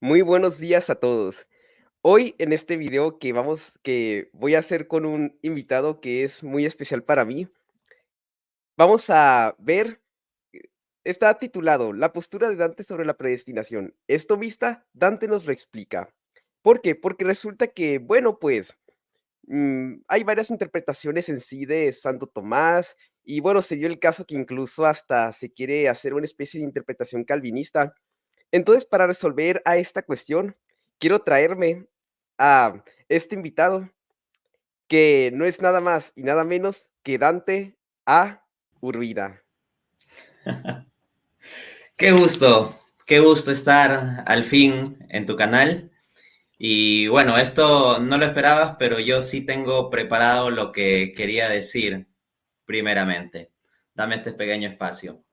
Muy buenos días a todos. Hoy en este video que voy a hacer con un invitado que es muy especial para mí, vamos a ver, está titulado La postura de Dante sobre la predestinación. ¿Es tomista? Dante nos lo explica. ¿Por qué? Porque resulta que, bueno, pues hay varias interpretaciones en sí de Santo Tomás y bueno, se dio el caso que incluso hasta se quiere hacer una especie de interpretación calvinista. Entonces, para resolver a esta cuestión, quiero traerme a este invitado, que no es nada más y nada menos que Dante A. Urbina. Qué gusto estar al fin en tu canal. Y bueno, esto no lo esperabas, pero yo sí tengo preparado lo que quería decir primeramente. Dame este pequeño espacio.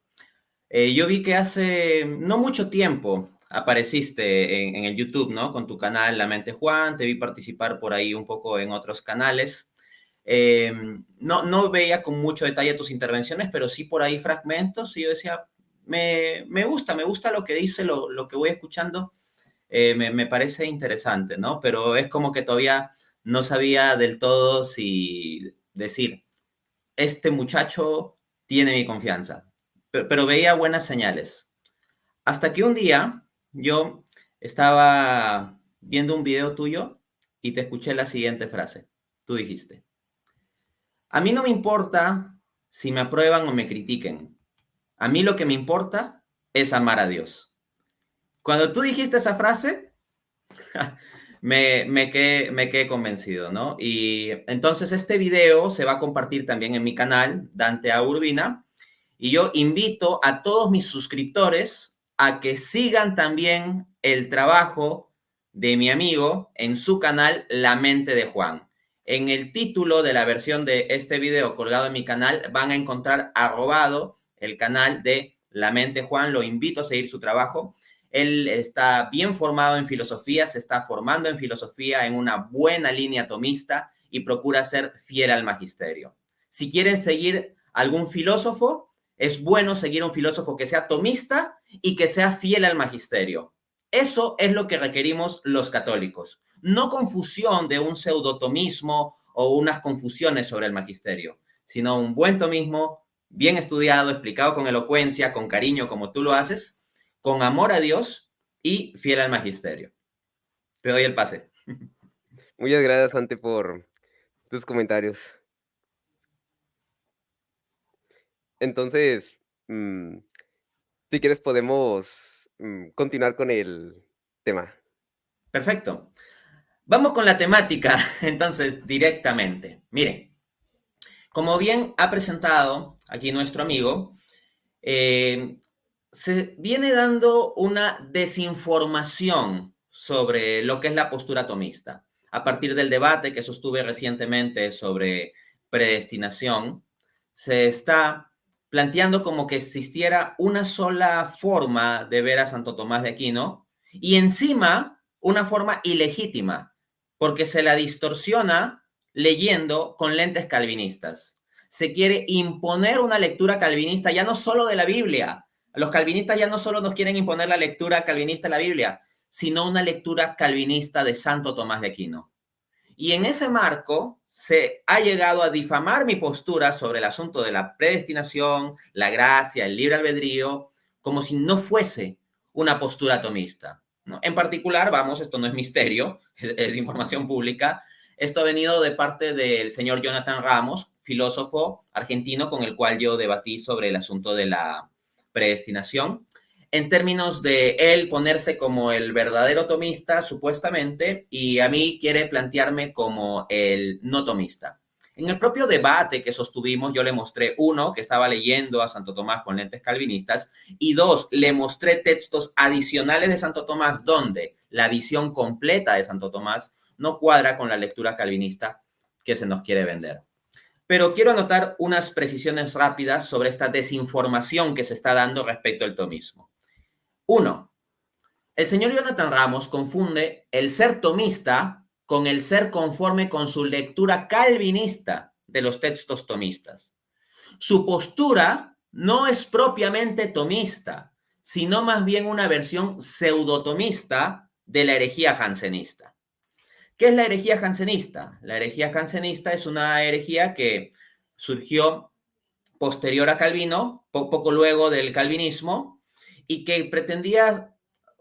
Yo vi que hace no mucho tiempo apareciste en el YouTube, ¿no? Con tu canal La Mente Juan, te vi participar por ahí un poco en otros canales. Eh, no veía con mucho detalle tus intervenciones, pero sí por ahí fragmentos y yo decía, me gusta lo que dice, lo que voy escuchando, me parece interesante, ¿no? Pero es como que todavía no sabía del todo si decir, este muchacho tiene mi confianza, pero veía buenas señales. Hasta que un día yo estaba viendo un video tuyo y te escuché la siguiente frase. Tú dijiste, a mí no me importa si me aprueban o me critiquen. A mí lo que me importa es amar a Dios. Cuando tú dijiste esa frase, me quedé convencido, ¿no? Y entonces este video se va a compartir también en mi canal, Dante A. Urbina, y yo invito a todos mis suscriptores a que sigan también el trabajo de mi amigo en su canal La Mente de Juan. En el título de la versión de este video colgado en mi canal van a encontrar arrobado el canal de La Mente Juan. Lo invito a seguir su trabajo. Él está bien formado en filosofía, se está formando en filosofía en una buena línea tomista y procura ser fiel al magisterio. Si quieren seguir algún filósofo, es bueno seguir un filósofo que sea tomista y que sea fiel al magisterio. Eso es lo que requerimos los católicos. No confusión de un pseudotomismo o unas confusiones sobre el magisterio, sino un buen tomismo, bien estudiado, explicado con elocuencia, con cariño, como tú lo haces, con amor a Dios y fiel al magisterio. Te doy el pase. Muchas gracias, Dante, por tus comentarios. Entonces, si quieres podemos, continuar con el tema. Perfecto. Vamos con la temática, entonces, directamente. Miren, como bien ha presentado aquí nuestro amigo, eh, se viene dando una desinformación sobre lo que es la postura tomista. A partir del debate que sostuve recientemente sobre predestinación, se está planteando como que existiera una sola forma de ver a Santo Tomás de Aquino y encima una forma ilegítima, porque se la distorsiona leyendo con lentes calvinistas. Se quiere imponer una lectura calvinista ya no solo de la Biblia. Los calvinistas ya no solo nos quieren imponer la lectura calvinista de la Biblia, sino una lectura calvinista de Santo Tomás de Aquino. Y en ese marco se ha llegado a difamar mi postura sobre el asunto de la predestinación, la gracia, el libre albedrío, como si no fuese una postura tomista, ¿no? En particular, vamos, esto no es misterio, es información pública, esto ha venido de parte del señor Jonathan Ramos, filósofo argentino con el cual yo debatí sobre el asunto de la predestinación, en términos de él ponerse como el verdadero tomista, supuestamente, y a mí quiere plantearme como el no tomista. En el propio debate que sostuvimos, yo le mostré, uno, que estaba leyendo a Santo Tomás con lentes calvinistas, y dos, le mostré textos adicionales de Santo Tomás donde la visión completa de Santo Tomás no cuadra con la lectura calvinista que se nos quiere vender. Pero quiero anotar unas precisiones rápidas sobre esta desinformación que se está dando respecto al tomismo. Uno, el señor Jonathan Ramos confunde el ser tomista con el ser conforme con su lectura calvinista de los textos tomistas. Su postura no es propiamente tomista, sino más bien una versión pseudotomista de la herejía jansenista. ¿Qué es la herejía jansenista? La herejía jansenista es una herejía que surgió posterior a Calvino, poco luego del calvinismo, y que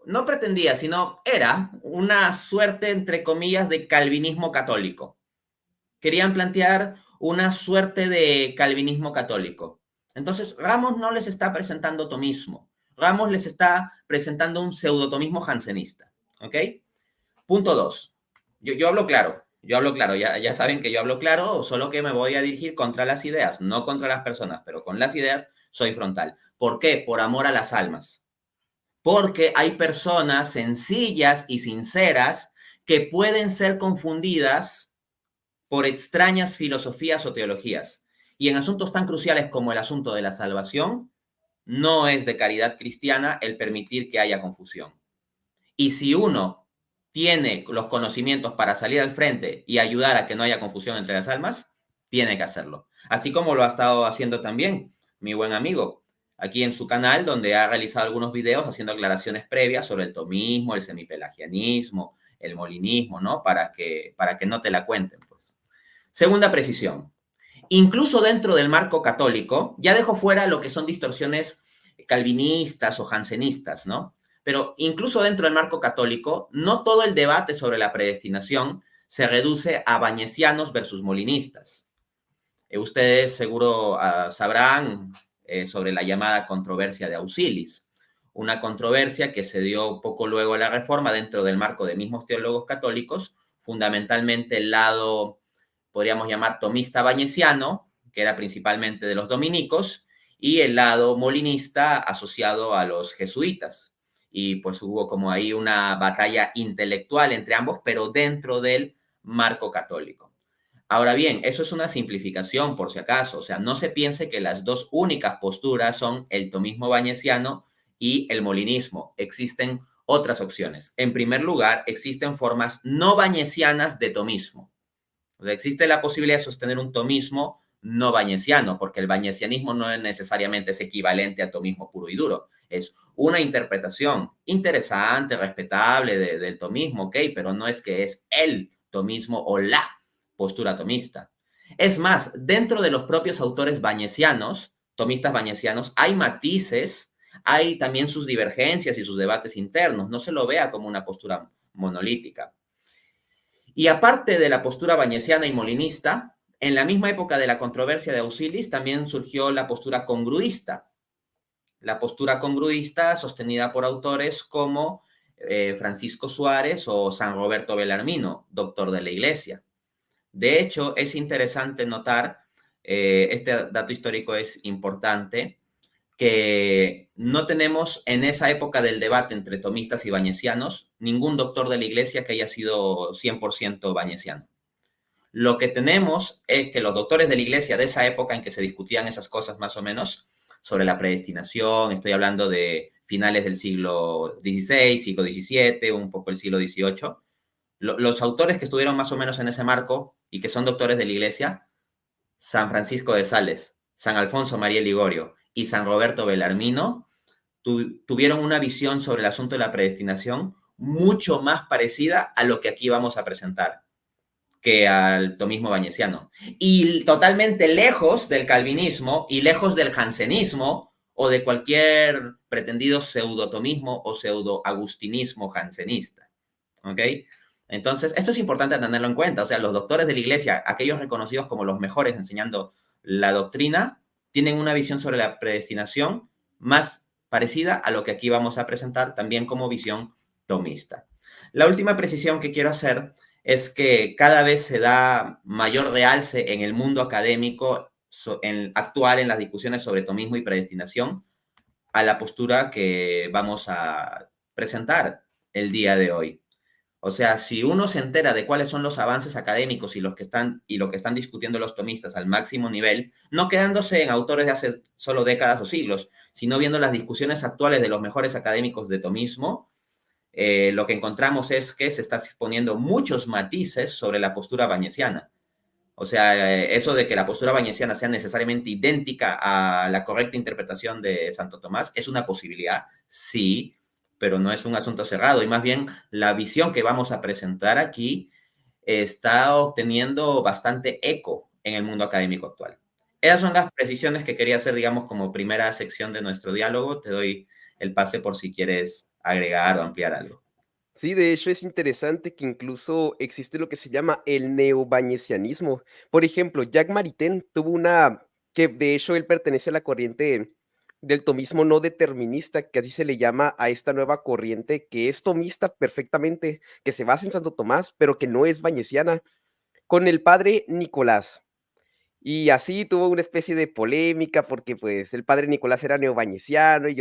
no pretendía, sino era una suerte, entre comillas, de calvinismo católico. Querían plantear una suerte de calvinismo católico. Entonces, Ramos no les está presentando tomismo. Ramos les está presentando un pseudotomismo jansenista. ¿Ok? Punto 2. Yo hablo claro. Ya saben que yo hablo claro, solo que me voy a dirigir contra las ideas, no contra las personas, pero con las ideas soy frontal. ¿Por qué? Por amor a las almas. Porque hay personas sencillas y sinceras que pueden ser confundidas por extrañas filosofías o teologías. Y en asuntos tan cruciales como el asunto de la salvación, no es de caridad cristiana el permitir que haya confusión. Y si uno tiene los conocimientos para salir al frente y ayudar a que no haya confusión entre las almas, tiene que hacerlo. Así como lo ha estado haciendo también mi buen amigo aquí en su canal, donde ha realizado algunos videos haciendo aclaraciones previas sobre el tomismo, el semipelagianismo, el molinismo, ¿no? Para que no te la cuenten, pues. Segunda precisión. Incluso dentro del marco católico, ya dejo fuera lo que son distorsiones calvinistas o jansenistas, ¿no? Pero incluso dentro del marco católico, no todo el debate sobre la predestinación se reduce a bañesianos versus molinistas. Ustedes seguro sabrán sobre la llamada controversia de Auxilis, una controversia que se dio poco luego de la Reforma dentro del marco de mismos teólogos católicos, fundamentalmente el lado, podríamos llamar, tomista bañesiano, que era principalmente de los dominicos, y el lado molinista asociado a los jesuitas. Y pues hubo como ahí una batalla intelectual entre ambos, pero dentro del marco católico. Ahora bien, eso es una simplificación por si acaso, o sea, no se piense que las dos únicas posturas son el tomismo bañesiano y el molinismo. Existen otras opciones. En primer lugar, existen formas no bañesianas de tomismo. O sea, existe la posibilidad de sostener un tomismo no bañesiano, porque el bañesianismo no es necesariamente equivalente a tomismo puro y duro. Es una interpretación interesante, respetable del tomismo, ok, pero no es que es el tomismo o la postura tomista. Es más, dentro de los propios autores bañesianos, tomistas bañesianos, hay matices, hay también sus divergencias y sus debates internos. No se lo vea como una postura monolítica. Y aparte de la postura bañesiana y molinista, en la misma época de la controversia de Auxilis también surgió la postura congruista. La postura congruista sostenida por autores como Francisco Suárez o San Roberto Bellarmino, doctor de la Iglesia. De hecho, es interesante notar, este dato histórico es importante, que no tenemos en esa época del debate entre tomistas y bañesianos ningún doctor de la Iglesia que haya sido 100% bañesiano. Lo que tenemos es que los doctores de la Iglesia de esa época en que se discutían esas cosas más o menos sobre la predestinación, estoy hablando de finales del siglo XVI, siglo XVII, un poco el siglo XVIII, los autores que estuvieron más o menos en ese marco y que son doctores de la Iglesia, San Francisco de Sales, San Alfonso María Ligorio y San Roberto Bellarmino, tuvieron una visión sobre el asunto de la predestinación mucho más parecida a lo que aquí vamos a presentar que al tomismo bañesiano. Y totalmente lejos del calvinismo y lejos del jansenismo o de cualquier pretendido pseudotomismo o pseudoagustinismo jansenista. ¿Ok? Entonces, esto es importante tenerlo en cuenta. O sea, los doctores de la Iglesia, aquellos reconocidos como los mejores enseñando la doctrina, tienen una visión sobre la predestinación más parecida a lo que aquí vamos a presentar, también como visión tomista. La última precisión que quiero hacer es que cada vez se da mayor realce en el mundo académico actual en las discusiones sobre tomismo y predestinación a la postura que vamos a presentar el día de hoy. O sea, si uno se entera de cuáles son los avances académicos y lo que están discutiendo los tomistas al máximo nivel, no quedándose en autores de hace solo décadas o siglos, sino viendo las discusiones actuales de los mejores académicos de tomismo, lo que encontramos es que se está exponiendo muchos matices sobre la postura bañesiana. O sea, eso de que la postura bañesiana sea necesariamente idéntica a la correcta interpretación de Santo Tomás es una posibilidad, sí, pero no es un asunto cerrado. Y más bien, la visión que vamos a presentar aquí está obteniendo bastante eco en el mundo académico actual. Esas son las precisiones que quería hacer, digamos, como primera sección de nuestro diálogo. Te doy el pase por si quieres agregar o ampliar algo. Sí, de hecho es interesante que incluso existe lo que se llama el neobayesianismo. Por ejemplo, Jacques Maritain tuvo una que de hecho él pertenece a la corriente del tomismo no determinista, que así se le llama a esta nueva corriente que es tomista perfectamente, que se basa en Santo Tomás, pero que no es bayesiana, con el padre Nicolás. Y así tuvo una especie de polémica porque, pues, el padre Nicolás era neobayesiano y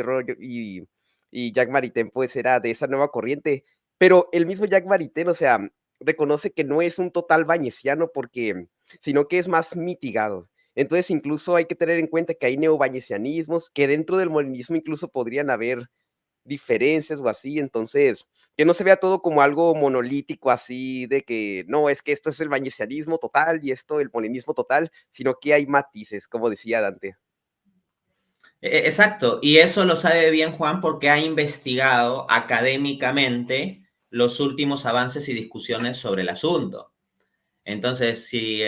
Jacques Maritain, pues, era de esa nueva corriente. Pero el mismo Jacques Maritain, o sea, reconoce que no es un total bayesiano porque sino que es más mitigado. Entonces, incluso hay que tener en cuenta que hay neobayesianismos, que dentro del molinismo incluso podrían haber diferencias o así, entonces, que no se vea todo como algo monolítico así de que no, es que esto es el bayesianismo total y esto el molinismo total, sino que hay matices, como decía Dante. Exacto, y eso lo sabe bien Juan porque ha investigado académicamente los últimos avances y discusiones sobre el asunto. Entonces, si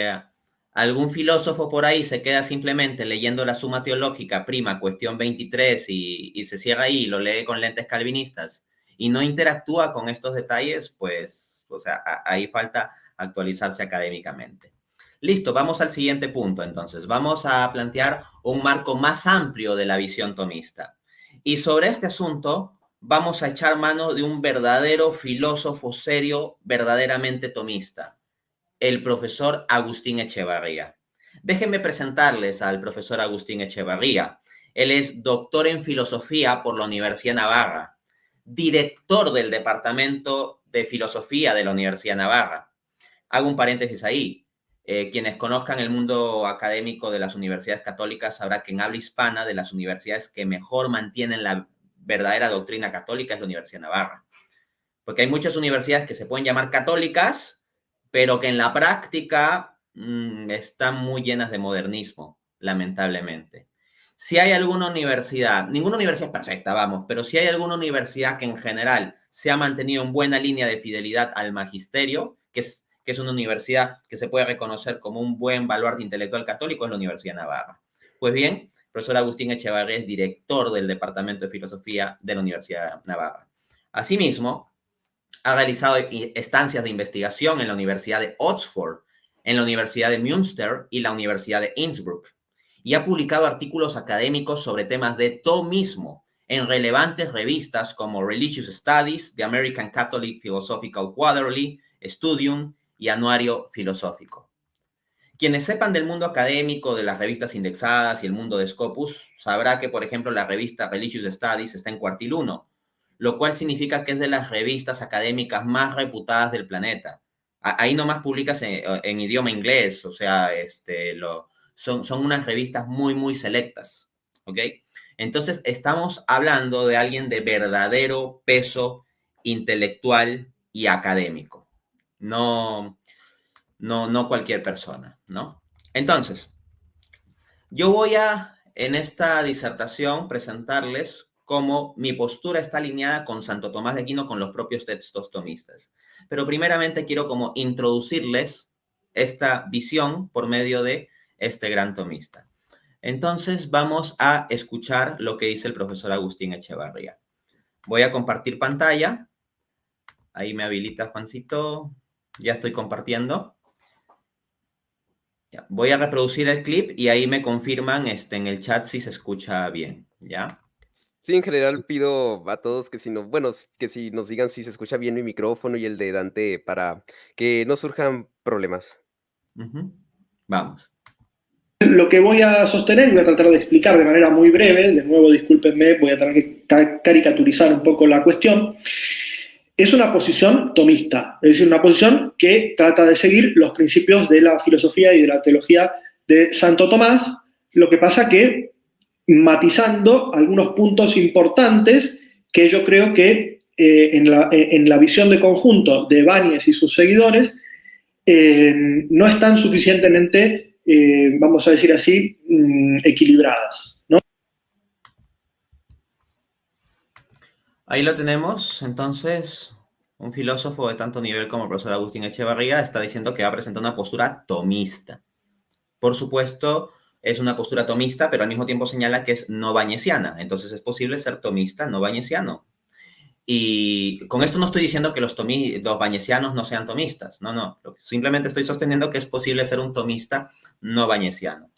algún filósofo por ahí se queda simplemente leyendo la Suma Teológica, prima, cuestión 23, y se cierra ahí y lo lee con lentes calvinistas y no interactúa con estos detalles, pues, o sea, ahí falta actualizarse académicamente. Listo, vamos al siguiente punto entonces. Vamos a plantear un marco más amplio de la visión tomista. Y sobre este asunto vamos a echar mano de un verdadero filósofo serio, verdaderamente tomista, el profesor Agustín Echevarría. Déjenme presentarles al profesor Agustín Echevarría. Él es doctor en filosofía por la Universidad de Navarra, director del Departamento de Filosofía de la Universidad de Navarra. Hago un paréntesis ahí. Quienes conozcan el mundo académico de las universidades católicas sabrá que en habla hispana de las universidades que mejor mantienen la verdadera doctrina católica es la Universidad de Navarra. Porque hay muchas universidades que se pueden llamar católicas, pero que en la práctica están muy llenas de modernismo, lamentablemente. Si hay alguna universidad, ninguna universidad es perfecta, vamos, pero si hay alguna universidad que en general se ha mantenido en buena línea de fidelidad al magisterio, que es una universidad que se puede reconocer como un buen baluarte intelectual católico, es la Universidad de Navarra. Pues bien, el profesor Agustín Echevarría es director del Departamento de Filosofía de la Universidad de Navarra. Asimismo, ha realizado estancias de investigación en la Universidad de Oxford, en la Universidad de Münster y la Universidad de Innsbruck. Y ha publicado artículos académicos sobre temas de tomismo en relevantes revistas como Religious Studies, The American Catholic Philosophical Quarterly, Studium y Anuario Filosófico. Quienes sepan del mundo académico, de las revistas indexadas y el mundo de Scopus, sabrá que, por ejemplo, la revista Religious Studies está en cuartil 1, lo cual significa que es de las revistas académicas más reputadas del planeta. Ahí nomás publicas en idioma inglés, o sea, son unas revistas muy, muy selectas, ¿ok? Entonces, estamos hablando de alguien de verdadero peso intelectual y académico. No cualquier persona, ¿no? Entonces, yo voy a, en esta disertación, presentarles cómo mi postura está alineada con Santo Tomás de Aquino, con los propios textos tomistas. Pero primeramente quiero como introducirles esta visión por medio de este gran tomista. Entonces vamos a escuchar lo que dice el profesor Agustín Echevarría. Voy a compartir pantalla. Ahí me habilita Juancito. Ya estoy compartiendo. Ya, voy a reproducir el clip y ahí me confirman en el chat si se escucha bien, ¿ya? Sí, en general pido a todos que si no, bueno, que si nos digan si se escucha bien mi micrófono y el de Dante para que no surjan problemas. Vamos. Lo que voy a sostener y voy a tratar de explicar de manera muy breve, de nuevo discúlpenme, voy a tener que caricaturizar un poco la cuestión, es una posición tomista, es decir, una posición que trata de seguir los principios de la filosofía y de la teología de Santo Tomás, lo que pasa que matizando algunos puntos importantes que yo creo que en la visión de conjunto de Ibáñez y sus seguidores no están suficientemente, vamos a decir así, equilibradas, ¿no? Ahí lo tenemos, entonces, un filósofo de tanto nivel como el profesor Agustín Echevarría está diciendo que va a presentar una postura tomista. Por supuesto, es una postura tomista, pero al mismo tiempo señala que es no bañesiana. Entonces es posible ser tomista no bañesiano. Y con esto no estoy diciendo que los bañesianos no sean tomistas. No, no. Simplemente estoy sosteniendo que es posible ser un tomista no bañesiano.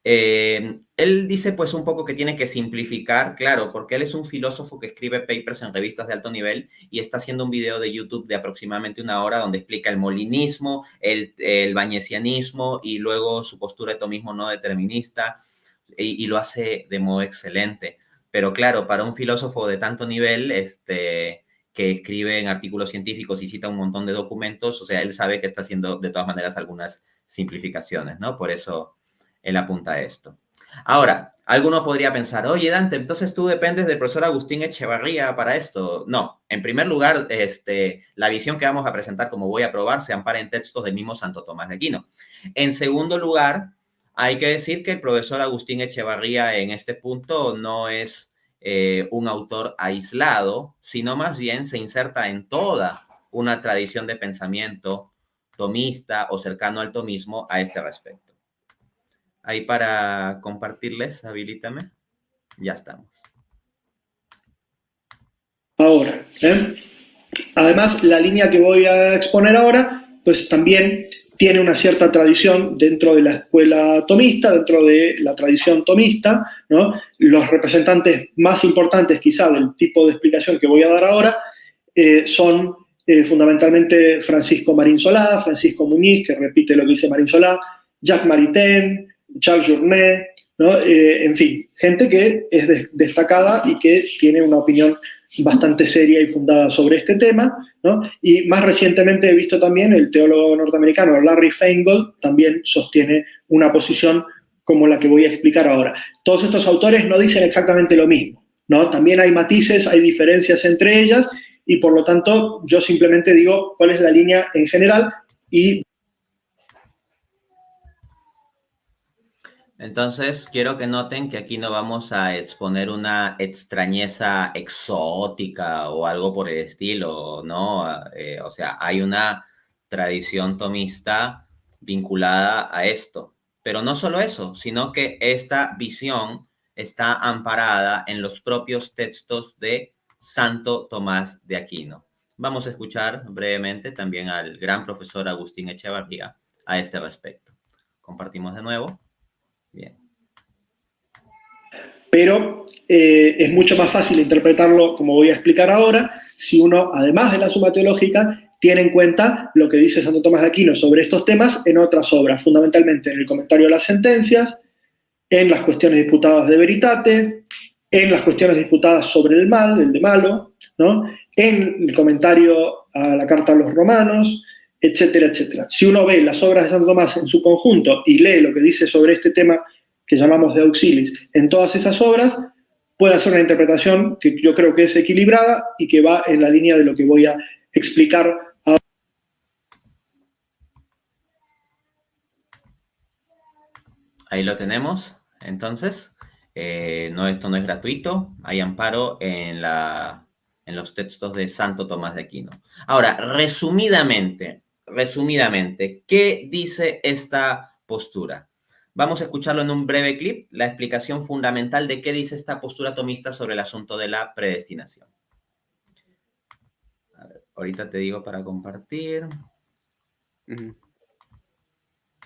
Él dice pues un poco que tiene que simplificar, claro, porque él es un filósofo que escribe papers en revistas de alto nivel y está haciendo un video de YouTube de aproximadamente 1 hora donde explica el molinismo, el bañesianismo y luego su postura de tomismo no determinista y lo hace de modo excelente. Pero claro, para un filósofo de tanto nivel, que escribe en artículos científicos y cita un montón de documentos, o sea, él sabe que está haciendo de todas maneras algunas simplificaciones, ¿no? Por eso él apunta a esto. Ahora, alguno podría pensar, oye, Dante, entonces tú dependes del profesor Agustín Echevarría para esto. No, en primer lugar, la visión que vamos a presentar, como voy a probar, se ampara en textos del mismo Santo Tomás de Aquino. En segundo lugar, hay que decir que el profesor Agustín Echevarría en este punto no es un autor aislado, sino más bien se inserta en toda una tradición de pensamiento tomista o cercano al tomismo a este respecto. Ahí para compartirles, habilítame. Ya estamos. Ahora, además, la línea que voy a exponer ahora, pues también tiene una cierta tradición dentro de la escuela tomista, dentro de la tradición tomista, ¿no? Los representantes más importantes quizá del tipo de explicación que voy a dar ahora son fundamentalmente Francisco Marín Solá, Francisco Muñiz, que repite lo que dice Marín Solá, Jacques Maritain, Charles Journet, ¿no? En fin, gente que es destacada y que tiene una opinión bastante seria y fundada sobre este tema, ¿no? Y más recientemente he visto también el teólogo norteamericano Larry Feingold también sostiene una posición como la que voy a explicar ahora. Todos estos autores no dicen exactamente lo mismo, ¿no? También hay matices, hay diferencias entre ellas y por lo tanto yo simplemente digo cuál es la línea en general y entonces, quiero que noten que aquí no vamos a exponer una extrañeza exótica o algo por el estilo, ¿no? O sea, hay una tradición tomista vinculada a esto. Pero no solo eso, sino que esta visión está amparada en los propios textos de Santo Tomás de Aquino. Vamos a escuchar brevemente también al gran profesor Agustín Echevarría a este respecto. Compartimos de nuevo. Bien. Pero es mucho más fácil interpretarlo, como voy a explicar ahora, si uno, además de la suma teológica, tiene en cuenta lo que dice Santo Tomás de Aquino sobre estos temas en otras obras, fundamentalmente en el comentario a las sentencias, en las cuestiones disputadas de veritate, en las cuestiones disputadas sobre el mal, el de malo, ¿no? En el comentario a la carta a los romanos, etcétera, etcétera. Si uno ve las obras de Santo Tomás en su conjunto y lee lo que dice sobre este tema que llamamos de auxilis en todas esas obras, puede hacer una interpretación que yo creo que es equilibrada y que va en la línea de lo que voy a explicar ahora. Ahí lo tenemos. Entonces, esto no es gratuito. Hay amparo en los textos de Santo Tomás de Aquino. Ahora, resumidamente, ¿qué dice esta postura? Vamos a escucharlo en un breve clip, la explicación fundamental de qué dice esta postura tomista sobre el asunto de la predestinación. A ver, ahorita te digo para compartir.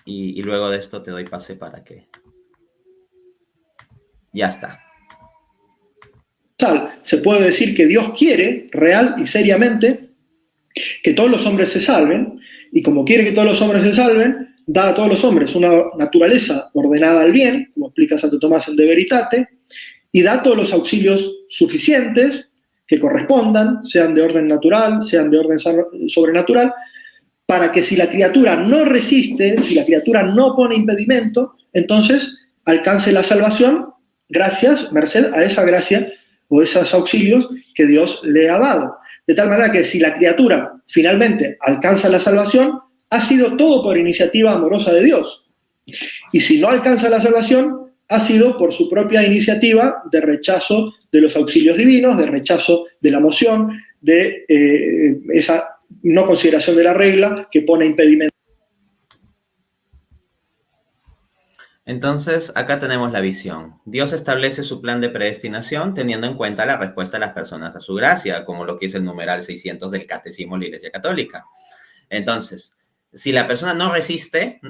Y luego de esto te doy pase para que... Ya está. Se puede decir que Dios quiere, real y seriamente, que todos los hombres se salven, y como quiere que todos los hombres se salven, da a todos los hombres una naturaleza ordenada al bien, como explica Santo Tomás en De Veritate, y da todos los auxilios suficientes que correspondan, sean de orden natural, sean de orden sobrenatural, para que si la criatura no resiste, si la criatura no pone impedimento, entonces alcance la salvación gracias, merced a esa gracia o esos auxilios que Dios le ha dado. De tal manera que si la criatura finalmente alcanza la salvación, ha sido todo por iniciativa amorosa de Dios. Y si no alcanza la salvación, ha sido por su propia iniciativa de rechazo de los auxilios divinos, de rechazo de la moción, de esa no consideración de la regla que pone impedimento. Entonces, acá tenemos la visión. Dios establece su plan de predestinación teniendo en cuenta la respuesta de las personas a su gracia, como lo que es el numeral 600 del Catecismo de la Iglesia Católica. Entonces, si la persona no resiste,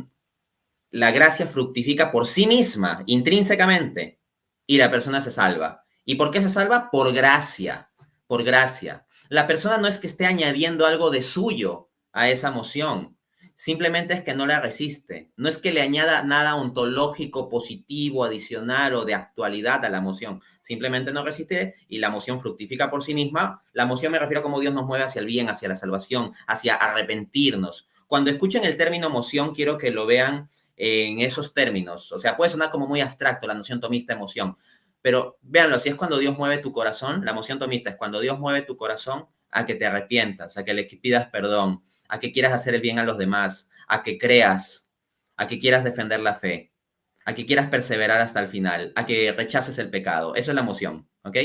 la gracia fructifica por sí misma, intrínsecamente, y la persona se salva. ¿Y por qué se salva? Por gracia, por gracia. La persona no es que esté añadiendo algo de suyo a esa moción, simplemente es que no la resiste. No es que le añada nada ontológico, positivo, adicional o de actualidad a la moción. Simplemente no resiste y la moción fructifica por sí misma. La moción me refiero a cómo Dios nos mueve hacia el bien, hacia la salvación, hacia arrepentirnos. Cuando escuchen el término moción, quiero que lo vean en esos términos. O sea, puede sonar como muy abstracto la noción tomista emoción, pero véanlo, si es cuando Dios mueve tu corazón, la emoción tomista es cuando Dios mueve tu corazón a que te arrepientas, a que le pidas perdón, a que quieras hacer el bien a los demás, a que creas, a que quieras defender la fe, a que quieras perseverar hasta el final, a que rechaces el pecado. Eso es la emoción, ¿ok?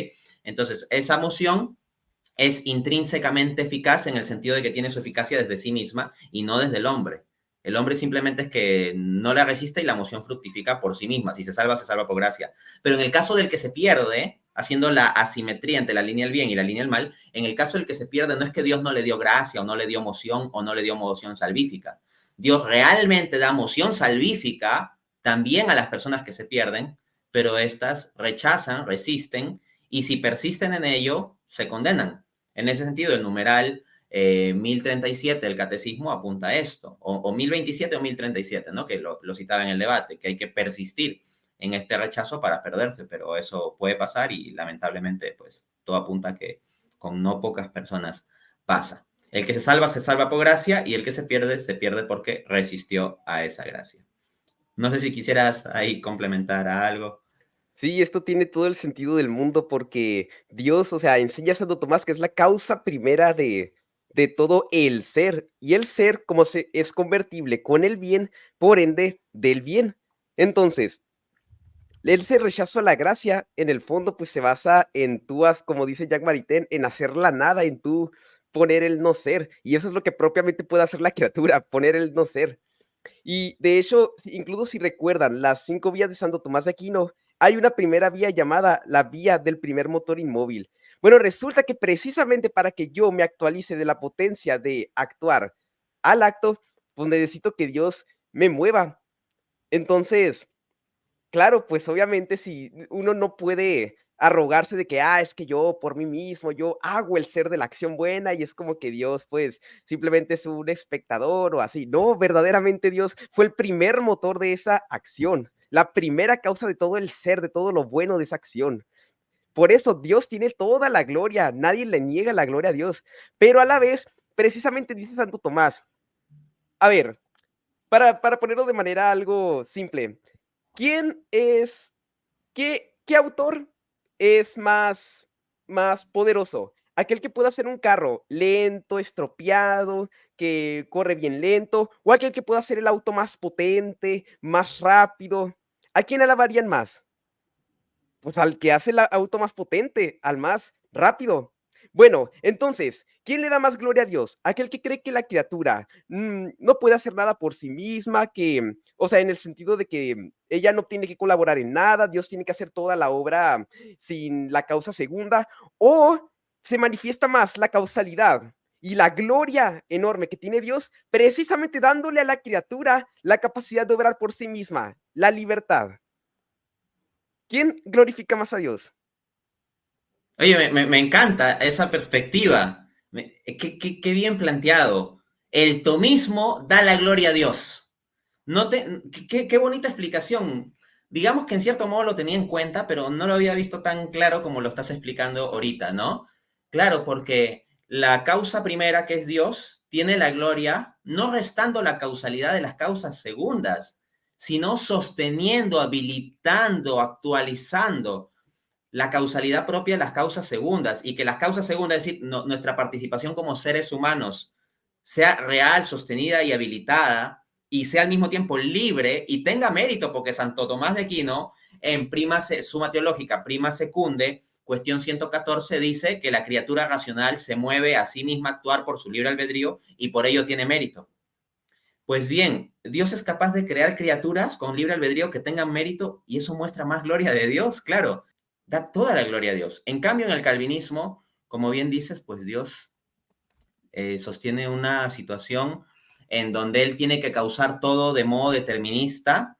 Entonces, esa emoción es intrínsecamente eficaz en el sentido de que tiene su eficacia desde sí misma y no desde el hombre. El hombre simplemente es que no la resiste y la emoción fructifica por sí misma. Si se salva por gracia. Pero en el caso del que se pierde, haciendo la asimetría entre la línea del bien y la línea del mal, en el caso del que se pierde no es que Dios no le dio gracia o no le dio moción o no le dio moción salvífica. Dios realmente da moción salvífica también a las personas que se pierden, pero estas rechazan, resisten y si persisten en ello, se condenan. En ese sentido, el numeral 1037 del catecismo apunta a esto, o 1027 o 1037, ¿no? Que lo citaba en el debate, que hay que persistir en este rechazo para perderse, pero eso puede pasar y lamentablemente pues todo apunta a que con no pocas personas pasa. El que se salva por gracia y el que se pierde porque resistió a esa gracia. No sé si quisieras ahí complementar a algo. Sí, esto tiene todo el sentido del mundo porque Dios, o sea, enseña a Santo Tomás que es la causa primera de todo el ser. Y el ser, como se, es convertible con el bien, por ende, del bien. Entonces, ese rechazo a la gracia, en el fondo, pues se basa en tú, como dice Jacques Maritain, en hacer la nada, en tú poner el no ser. Y eso es lo que propiamente puede hacer la criatura, poner el no ser. Y de hecho, incluso si recuerdan las 5 vías de Santo Tomás de Aquino, hay una primera vía llamada la vía del primer motor inmóvil. Bueno, resulta que precisamente para que yo me actualice de la potencia de actuar al acto, pues necesito que Dios me mueva. Entonces, claro, pues obviamente si uno no puede arrogarse de que, es que yo por mí mismo, yo hago el ser de la acción buena y es como que Dios pues simplemente es un espectador o así. No, verdaderamente Dios fue el primer motor de esa acción, la primera causa de todo el ser, de todo lo bueno de esa acción. Por eso Dios tiene toda la gloria, nadie le niega la gloria a Dios, pero a la vez, precisamente dice Santo Tomás, a ver, para ponerlo de manera algo simple, ¿quién es ¿qué autor es más poderoso? ¿Aquel que puede hacer un carro lento, estropeado, que corre bien lento, o aquel que puede hacer el auto más potente, más rápido? ¿A quién alabarían más? Pues al que hace el auto más potente, al más rápido. Bueno, entonces, ¿quién le da más gloria a Dios? Aquel que cree que la criatura no puede hacer nada por sí misma, que, o sea, en el sentido de que ella no tiene que colaborar en nada, Dios tiene que hacer toda la obra sin la causa segunda, o se manifiesta más la causalidad y la gloria enorme que tiene Dios, precisamente dándole a la criatura la capacidad de obrar por sí misma, la libertad. ¿Quién glorifica más a Dios? Oye, me encanta esa perspectiva. Qué bien planteado. El tomismo da la gloria a Dios. Qué bonita explicación. Digamos que en cierto modo lo tenía en cuenta, pero no lo había visto tan claro como lo estás explicando ahorita, ¿no? Claro, porque la causa primera, que es Dios, tiene la gloria, no restando la causalidad de las causas segundas, sino sosteniendo, habilitando, actualizando la causalidad propia de las causas segundas y que las causas segundas, es decir, nuestra participación como seres humanos, sea real, sostenida y habilitada y sea al mismo tiempo libre y tenga mérito, porque Santo Tomás de Aquino en Summa Theologica, Prima Secunde, cuestión 114, dice que la criatura racional se mueve a sí misma a actuar por su libre albedrío y por ello tiene mérito. Pues bien, Dios es capaz de crear criaturas con libre albedrío que tengan mérito y eso muestra más gloria de Dios, claro, da toda la gloria a Dios. En cambio, en el calvinismo, como bien dices, pues Dios sostiene una situación en donde Él tiene que causar todo de modo determinista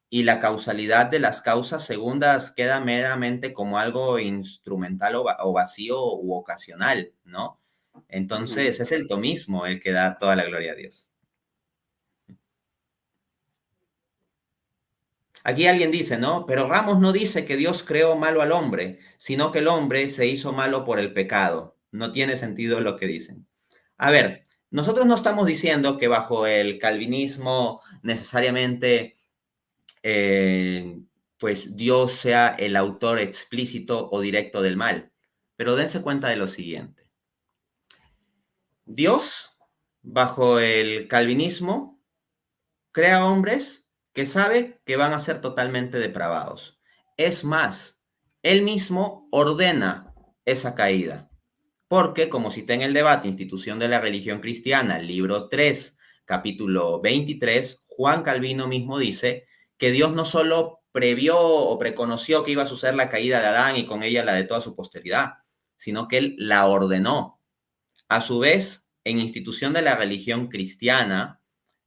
y la causalidad de las causas segundas queda meramente como algo instrumental o vacío u ocasional, ¿no? Entonces, es el tomismo el que da toda la gloria a Dios. Aquí alguien dice, ¿no? Pero Ramos no dice que Dios creó malo al hombre, sino que el hombre se hizo malo por el pecado. No tiene sentido lo que dicen. A ver, nosotros no estamos diciendo que bajo el calvinismo necesariamente pues Dios sea el autor explícito o directo del mal. Pero dense cuenta de lo siguiente. Dios, bajo el calvinismo, crea hombres que sabe que van a ser totalmente depravados. Es más, Él mismo ordena esa caída. Porque, como cité en el debate Institución de la Religión Cristiana, libro 3, capítulo 23, Juan Calvino mismo dice que Dios no solo previó o preconoció que iba a suceder la caída de Adán y con ella la de toda su posteridad, sino que Él la ordenó. A su vez, en Institución de la Religión Cristiana,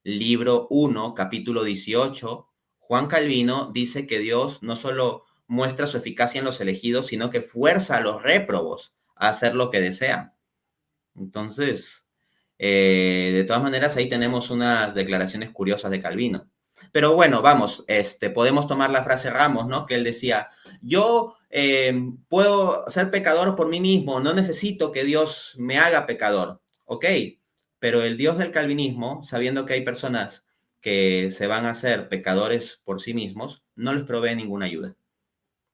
libro 1, capítulo 18, Juan Calvino dice que Dios no solo muestra su eficacia en los elegidos, sino que fuerza a los réprobos a hacer lo que desean. Entonces, de todas maneras, ahí tenemos unas declaraciones curiosas de Calvino. Pero bueno, vamos, podemos tomar la frase Ramos, ¿no? Que él decía, yo puedo ser pecador por mí mismo, no necesito que Dios me haga pecador. Ok, pero el Dios del calvinismo, sabiendo que hay personas que se van a hacer pecadores por sí mismos, no les provee ninguna ayuda.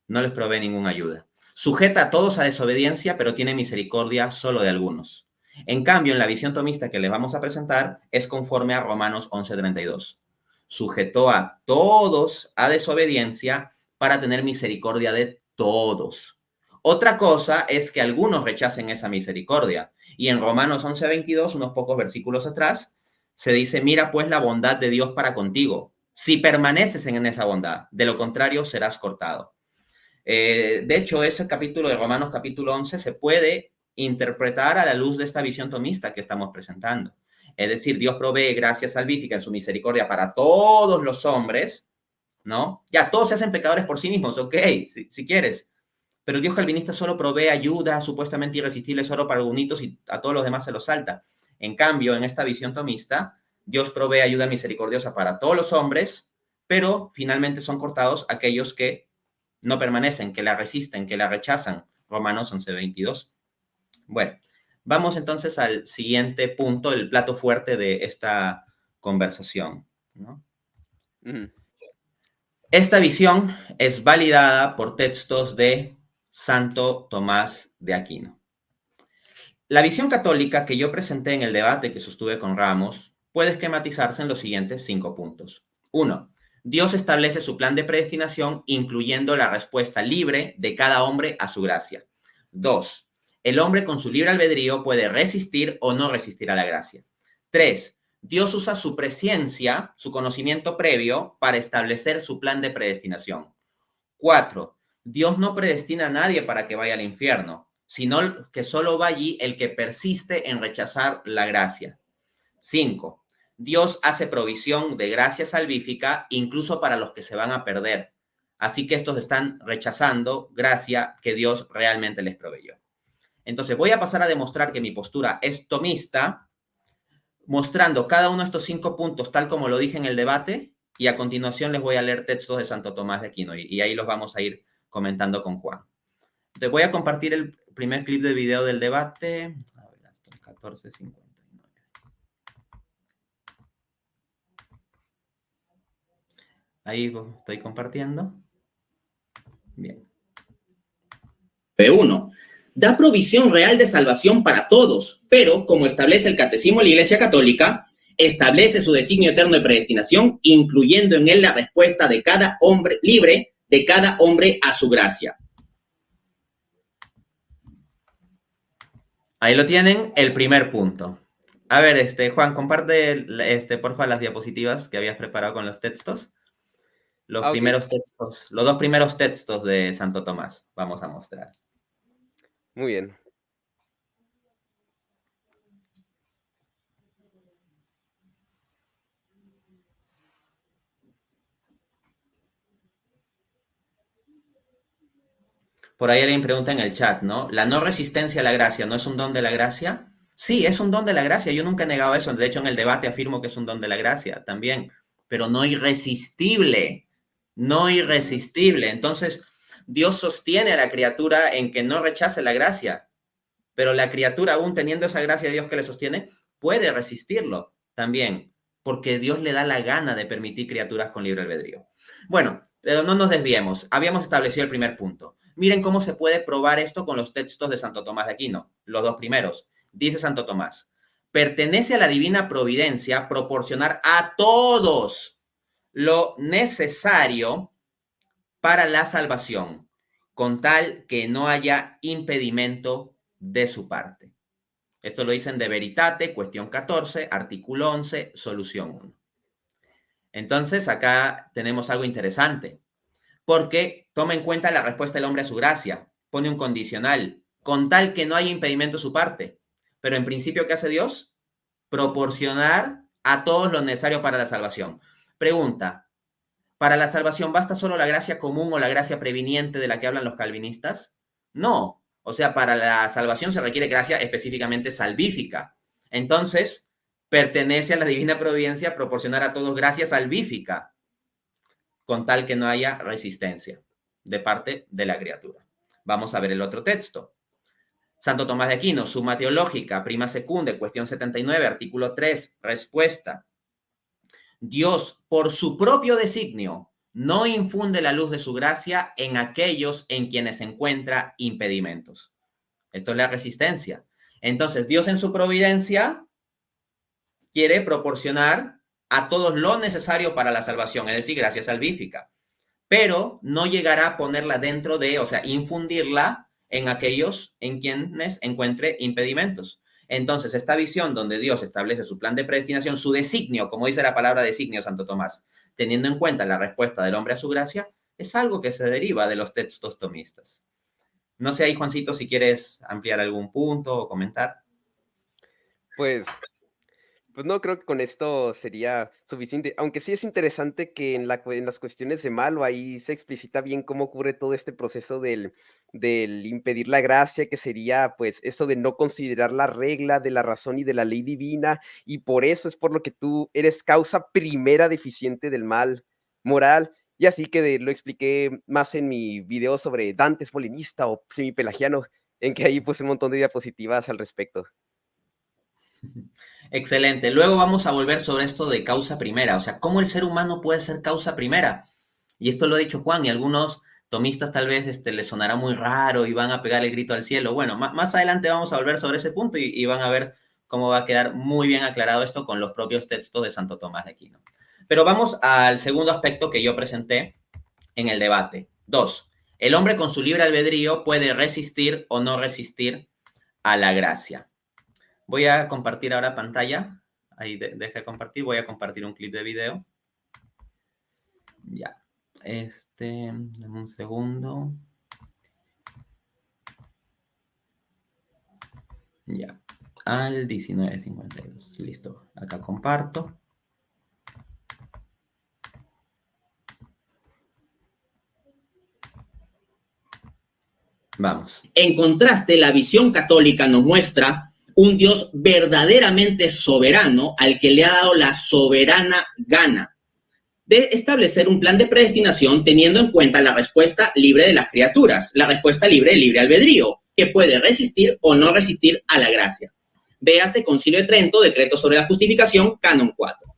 No les provee ninguna ayuda. Sujeta a todos a desobediencia, pero tiene misericordia solo de algunos. En cambio, en la visión tomista que les vamos a presentar, es conforme a Romanos 11:32. Sujetó a todos a desobediencia para tener misericordia de todos. Otra cosa es que algunos rechacen esa misericordia. Y en Romanos 11:22, unos pocos versículos atrás, se dice, mira pues la bondad de Dios para contigo, si permaneces en esa bondad, de lo contrario serás cortado. De hecho, ese capítulo de Romanos capítulo 11 se puede interpretar a la luz de esta visión tomista que estamos presentando. Es decir, Dios provee gracia salvífica en su misericordia para todos los hombres, ¿no? Ya, todos se hacen pecadores por sí mismos, ok, si quieres. Pero el Dios calvinista solo provee ayuda supuestamente irresistible solo para algunos y a todos los demás se los salta. En cambio, en esta visión tomista, Dios provee ayuda misericordiosa para todos los hombres, pero finalmente son cortados aquellos que no permanecen, que la resisten, que la rechazan. Romanos 11:22. Bueno, vamos entonces al siguiente punto, el plato fuerte de esta conversación, ¿no? Esta visión es validada por textos de Santo Tomás de Aquino. La visión católica que yo presenté en el debate que sostuve con Ramos puede esquematizarse en los siguientes 5 puntos. 1. Dios establece su plan de predestinación, incluyendo la respuesta libre de cada hombre a su gracia. 2. El hombre con su libre albedrío puede resistir o no resistir a la gracia. 3. Dios usa su presciencia, su conocimiento previo, para establecer su plan de predestinación. 4. Dios no predestina a nadie para que vaya al infierno, sino que solo va allí el que persiste en rechazar la gracia. 5. Dios hace provisión de gracia salvífica incluso para los que se van a perder. Así que estos están rechazando gracia que Dios realmente les proveyó. Entonces voy a pasar a demostrar que mi postura es tomista, mostrando cada uno de estos 5 puntos tal como lo dije en el debate, y a continuación les voy a leer textos de Santo Tomás de Aquino y ahí los vamos a ir comentando con Juan. Entonces voy a compartir el primer clip de video del debate. A ver, hasta el 14:59. Ahí estoy compartiendo. Bien. P1. Da provisión real de salvación para todos, pero, como establece el Catecismo de la Iglesia Católica, establece su designio eterno de predestinación, incluyendo en él la respuesta de cada hombre libre de cada hombre a su gracia. Ahí lo tienen, el primer punto. A ver, Juan, comparte, porfa, las diapositivas que habías preparado con los textos. Los Ok, primeros textos, los dos primeros textos de Santo Tomás, vamos a mostrar. muy bien. Por ahí alguien pregunta en el chat, ¿no? ¿La no resistencia a la gracia no es un don de la gracia? Sí, es un don de la gracia. Yo nunca he negado eso. De hecho, en el debate afirmo que es un don de la gracia también, pero no irresistible. No irresistible. Entonces, Dios sostiene a la criatura en que no rechace la gracia, pero la criatura, aún teniendo esa gracia de Dios que le sostiene, puede resistirlo también, porque Dios le da la gana de permitir criaturas con libre albedrío. Bueno, pero no nos desviemos. Habíamos establecido el primer punto. Miren cómo se puede probar esto con los textos de Santo Tomás de Aquino, los dos primeros. Dice Santo Tomás, pertenece a la divina providencia proporcionar a todos lo necesario para la salvación, con tal que no haya impedimento de su parte. Esto lo dicen de Veritate, cuestión 14, artículo 11, solución 1. Entonces, acá tenemos algo interesante, porque toma en cuenta la respuesta del hombre a su gracia, pone un condicional, con tal que no haya impedimento de su parte. Pero en principio, ¿qué hace Dios? Proporcionar a todos lo necesario para la salvación. Pregunta, ¿para la salvación basta solo la gracia común o la gracia previniente de la que hablan los calvinistas? No. O sea, para la salvación se requiere gracia específicamente salvífica. Entonces, pertenece a la divina providencia proporcionar a todos gracia salvífica, con tal que no haya resistencia de parte de la criatura. Vamos a ver el otro texto. Santo Tomás de Aquino, Summa Teológica, prima secunde, cuestión 79, artículo 3, respuesta. Dios, por su propio designio, no infunde la luz de su gracia en aquellos en quienes encuentra impedimentos. Esto es la resistencia. Entonces, Dios en su providencia quiere proporcionar a todos lo necesario para la salvación, es decir, gracia salvífica, pero no llegará a ponerla dentro de, o sea, infundirla en aquellos en quienes encuentre impedimentos. Entonces, esta visión donde Dios establece su plan de predestinación, su designio, como dice la palabra designio Santo Tomás, teniendo en cuenta la respuesta del hombre a su gracia, es algo que se deriva de los textos tomistas. No sé ahí, Juancito, si quieres ampliar algún punto o comentar. Pues no, creo que con esto sería suficiente, aunque sí es interesante que en las cuestiones de malo ahí se explicita bien cómo ocurre todo este proceso del impedir la gracia, que sería, pues, eso de no considerar la regla de la razón y de la ley divina, y por eso es por lo que tú eres causa primera deficiente del mal moral, y así lo expliqué más en mi video sobre Dante es molinista o semipelagiano, en que ahí puse un montón de diapositivas al respecto. Excelente. Luego vamos a volver sobre esto de causa primera, o sea, cómo el ser humano puede ser causa primera. Y esto lo ha dicho Juan, y algunos tomistas tal vez les sonará muy raro y van a pegar el grito al cielo. Bueno, más adelante vamos a volver sobre ese punto y van a ver cómo va a quedar muy bien aclarado esto con los propios textos de Santo Tomás de Aquino. Pero vamos al segundo aspecto que yo presenté en el debate. 2. El hombre con su libre albedrío puede resistir o no resistir a la gracia. Voy a compartir ahora pantalla. Ahí deja de compartir. Voy a compartir un clip de video. Ya. Dame un segundo. Ya. Al 19:52. Listo. Acá comparto. Vamos. En contraste, la visión católica nos muestra un Dios verdaderamente soberano al que le ha dado la soberana gana de establecer un plan de predestinación teniendo en cuenta la respuesta libre de las criaturas, la respuesta libre del libre albedrío, que puede resistir o no resistir a la gracia. Véase Concilio de Trento, Decreto sobre la Justificación, Canon 4.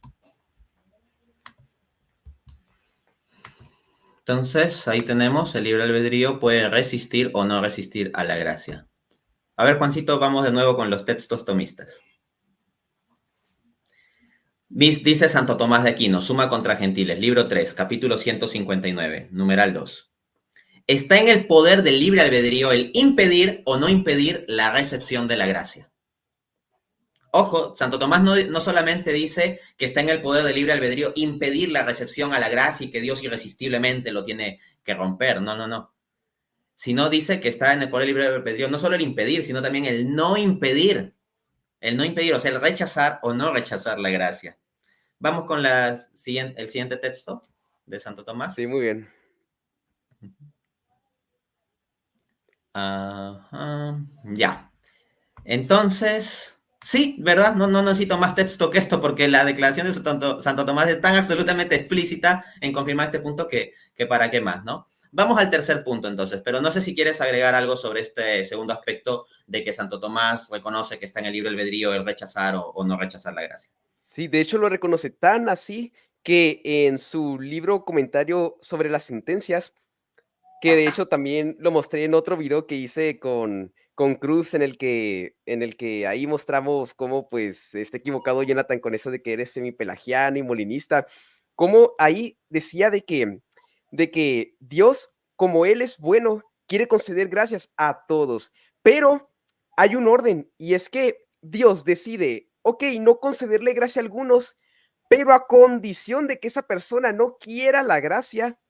Entonces, ahí tenemos, el libre albedrío puede resistir o no resistir a la gracia. A ver, Juancito, vamos de nuevo con los textos tomistas. Dice Santo Tomás de Aquino, Suma contra Gentiles, libro 3, capítulo 159, numeral 2. Está en el poder del libre albedrío el impedir o no impedir la recepción de la gracia. Ojo, Santo Tomás no solamente dice que está en el poder del libre albedrío impedir la recepción a la gracia y que Dios irresistiblemente lo tiene que romper. No, no, no. Sino dice que está en el poder del libre albedrío no solo el impedir, sino también el no impedir. El no impedir, o sea, el rechazar o no rechazar la gracia. Vamos con el siguiente texto de Santo Tomás. Sí, muy bien. Ya. Entonces, sí, ¿verdad? No necesito más texto que esto porque la declaración de Santo Tomás es tan absolutamente explícita en confirmar este punto que para qué más, ¿no? Vamos al tercer punto entonces, pero no sé si quieres agregar algo sobre este segundo aspecto de que Santo Tomás reconoce que está en el libre albedrío el rechazar o no rechazar la gracia. Sí, de hecho lo reconoce tan así que en su libro comentario sobre las sentencias, que de hecho también lo mostré en otro video que hice con Cruz, en el que ahí mostramos cómo pues está equivocado Jonathan con eso de que eres semipelagiano y molinista, cómo ahí decía de que Dios, como Él es bueno, quiere conceder gracias a todos, pero hay un orden y es que Dios decide, ok, no concederle gracia a algunos, pero a condición de que esa persona no quiera la gracia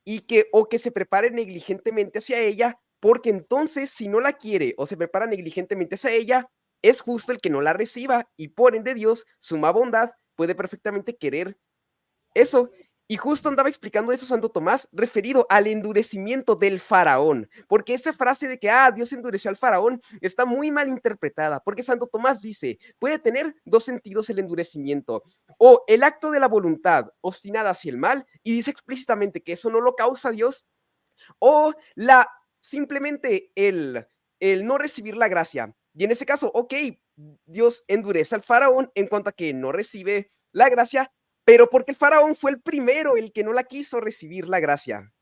y que se prepare negligentemente hacia ella, porque entonces si no la quiere o se prepara negligentemente hacia ella, es justo el que no la reciba y por ende Dios, suma bondad, puede perfectamente querer eso. Y justo andaba explicando eso Santo Tomás, referido al endurecimiento del faraón, porque esa frase de que, Dios endureció al faraón, está muy mal interpretada, porque Santo Tomás dice, puede tener dos sentidos el endurecimiento, o el acto de la voluntad obstinada hacia el mal, y dice explícitamente que eso no lo causa Dios, o simplemente el no recibir la gracia. Y en ese caso, ok, Dios endurece al faraón en cuanto a que no recibe la gracia, pero porque el faraón fue el primero el que no la quiso recibir la gracia.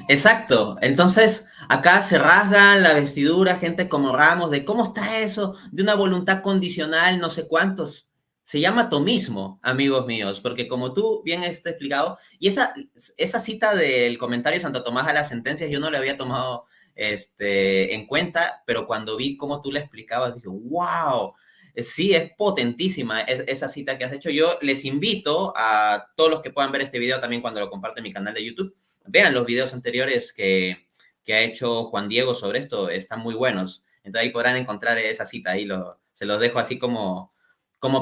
Exacto. Entonces, acá se rasgan la vestidura gente como Ramos de cómo está eso de una voluntad condicional, no sé cuántos. Se llama tomismo, amigos míos, porque como tú bien has explicado, y esa cita del comentario de Santo Tomás a las sentencias yo no le había tomado en cuenta, pero cuando vi cómo tú le explicabas, dije, wow, sí, es potentísima esa cita que has hecho. Yo les invito a todos los que puedan ver este video también cuando lo comparte en mi canal de YouTube, vean los videos anteriores que ha hecho Juan Diego sobre esto, están muy buenos. Entonces ahí podrán encontrar esa cita, ahí se los dejo así como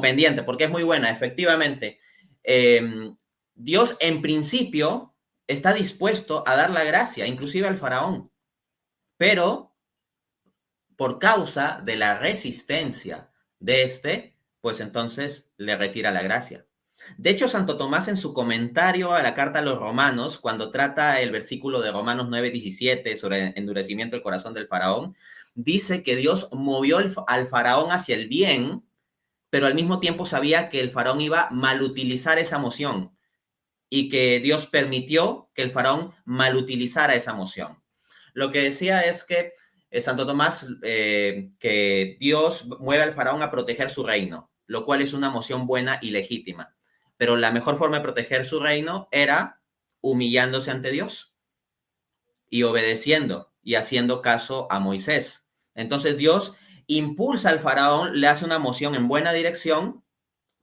pendiente, porque es muy buena, efectivamente. Dios en principio está dispuesto a dar la gracia, inclusive al faraón, pero por causa de la resistencia de pues entonces le retira la gracia. De hecho, Santo Tomás en su comentario a la carta a los romanos, cuando trata el versículo de Romanos 9:17 sobre el endurecimiento del corazón del faraón, dice que Dios movió al faraón hacia el bien, pero al mismo tiempo sabía que el faraón iba a malutilizar esa moción y que Dios permitió que el faraón malutilizara esa moción. Lo que decía es que Santo Tomás, que Dios mueve al faraón a proteger su reino, lo cual es una moción buena y legítima. Pero la mejor forma de proteger su reino era humillándose ante Dios y obedeciendo y haciendo caso a Moisés. Entonces Dios impulsa al faraón, le hace una moción en buena dirección,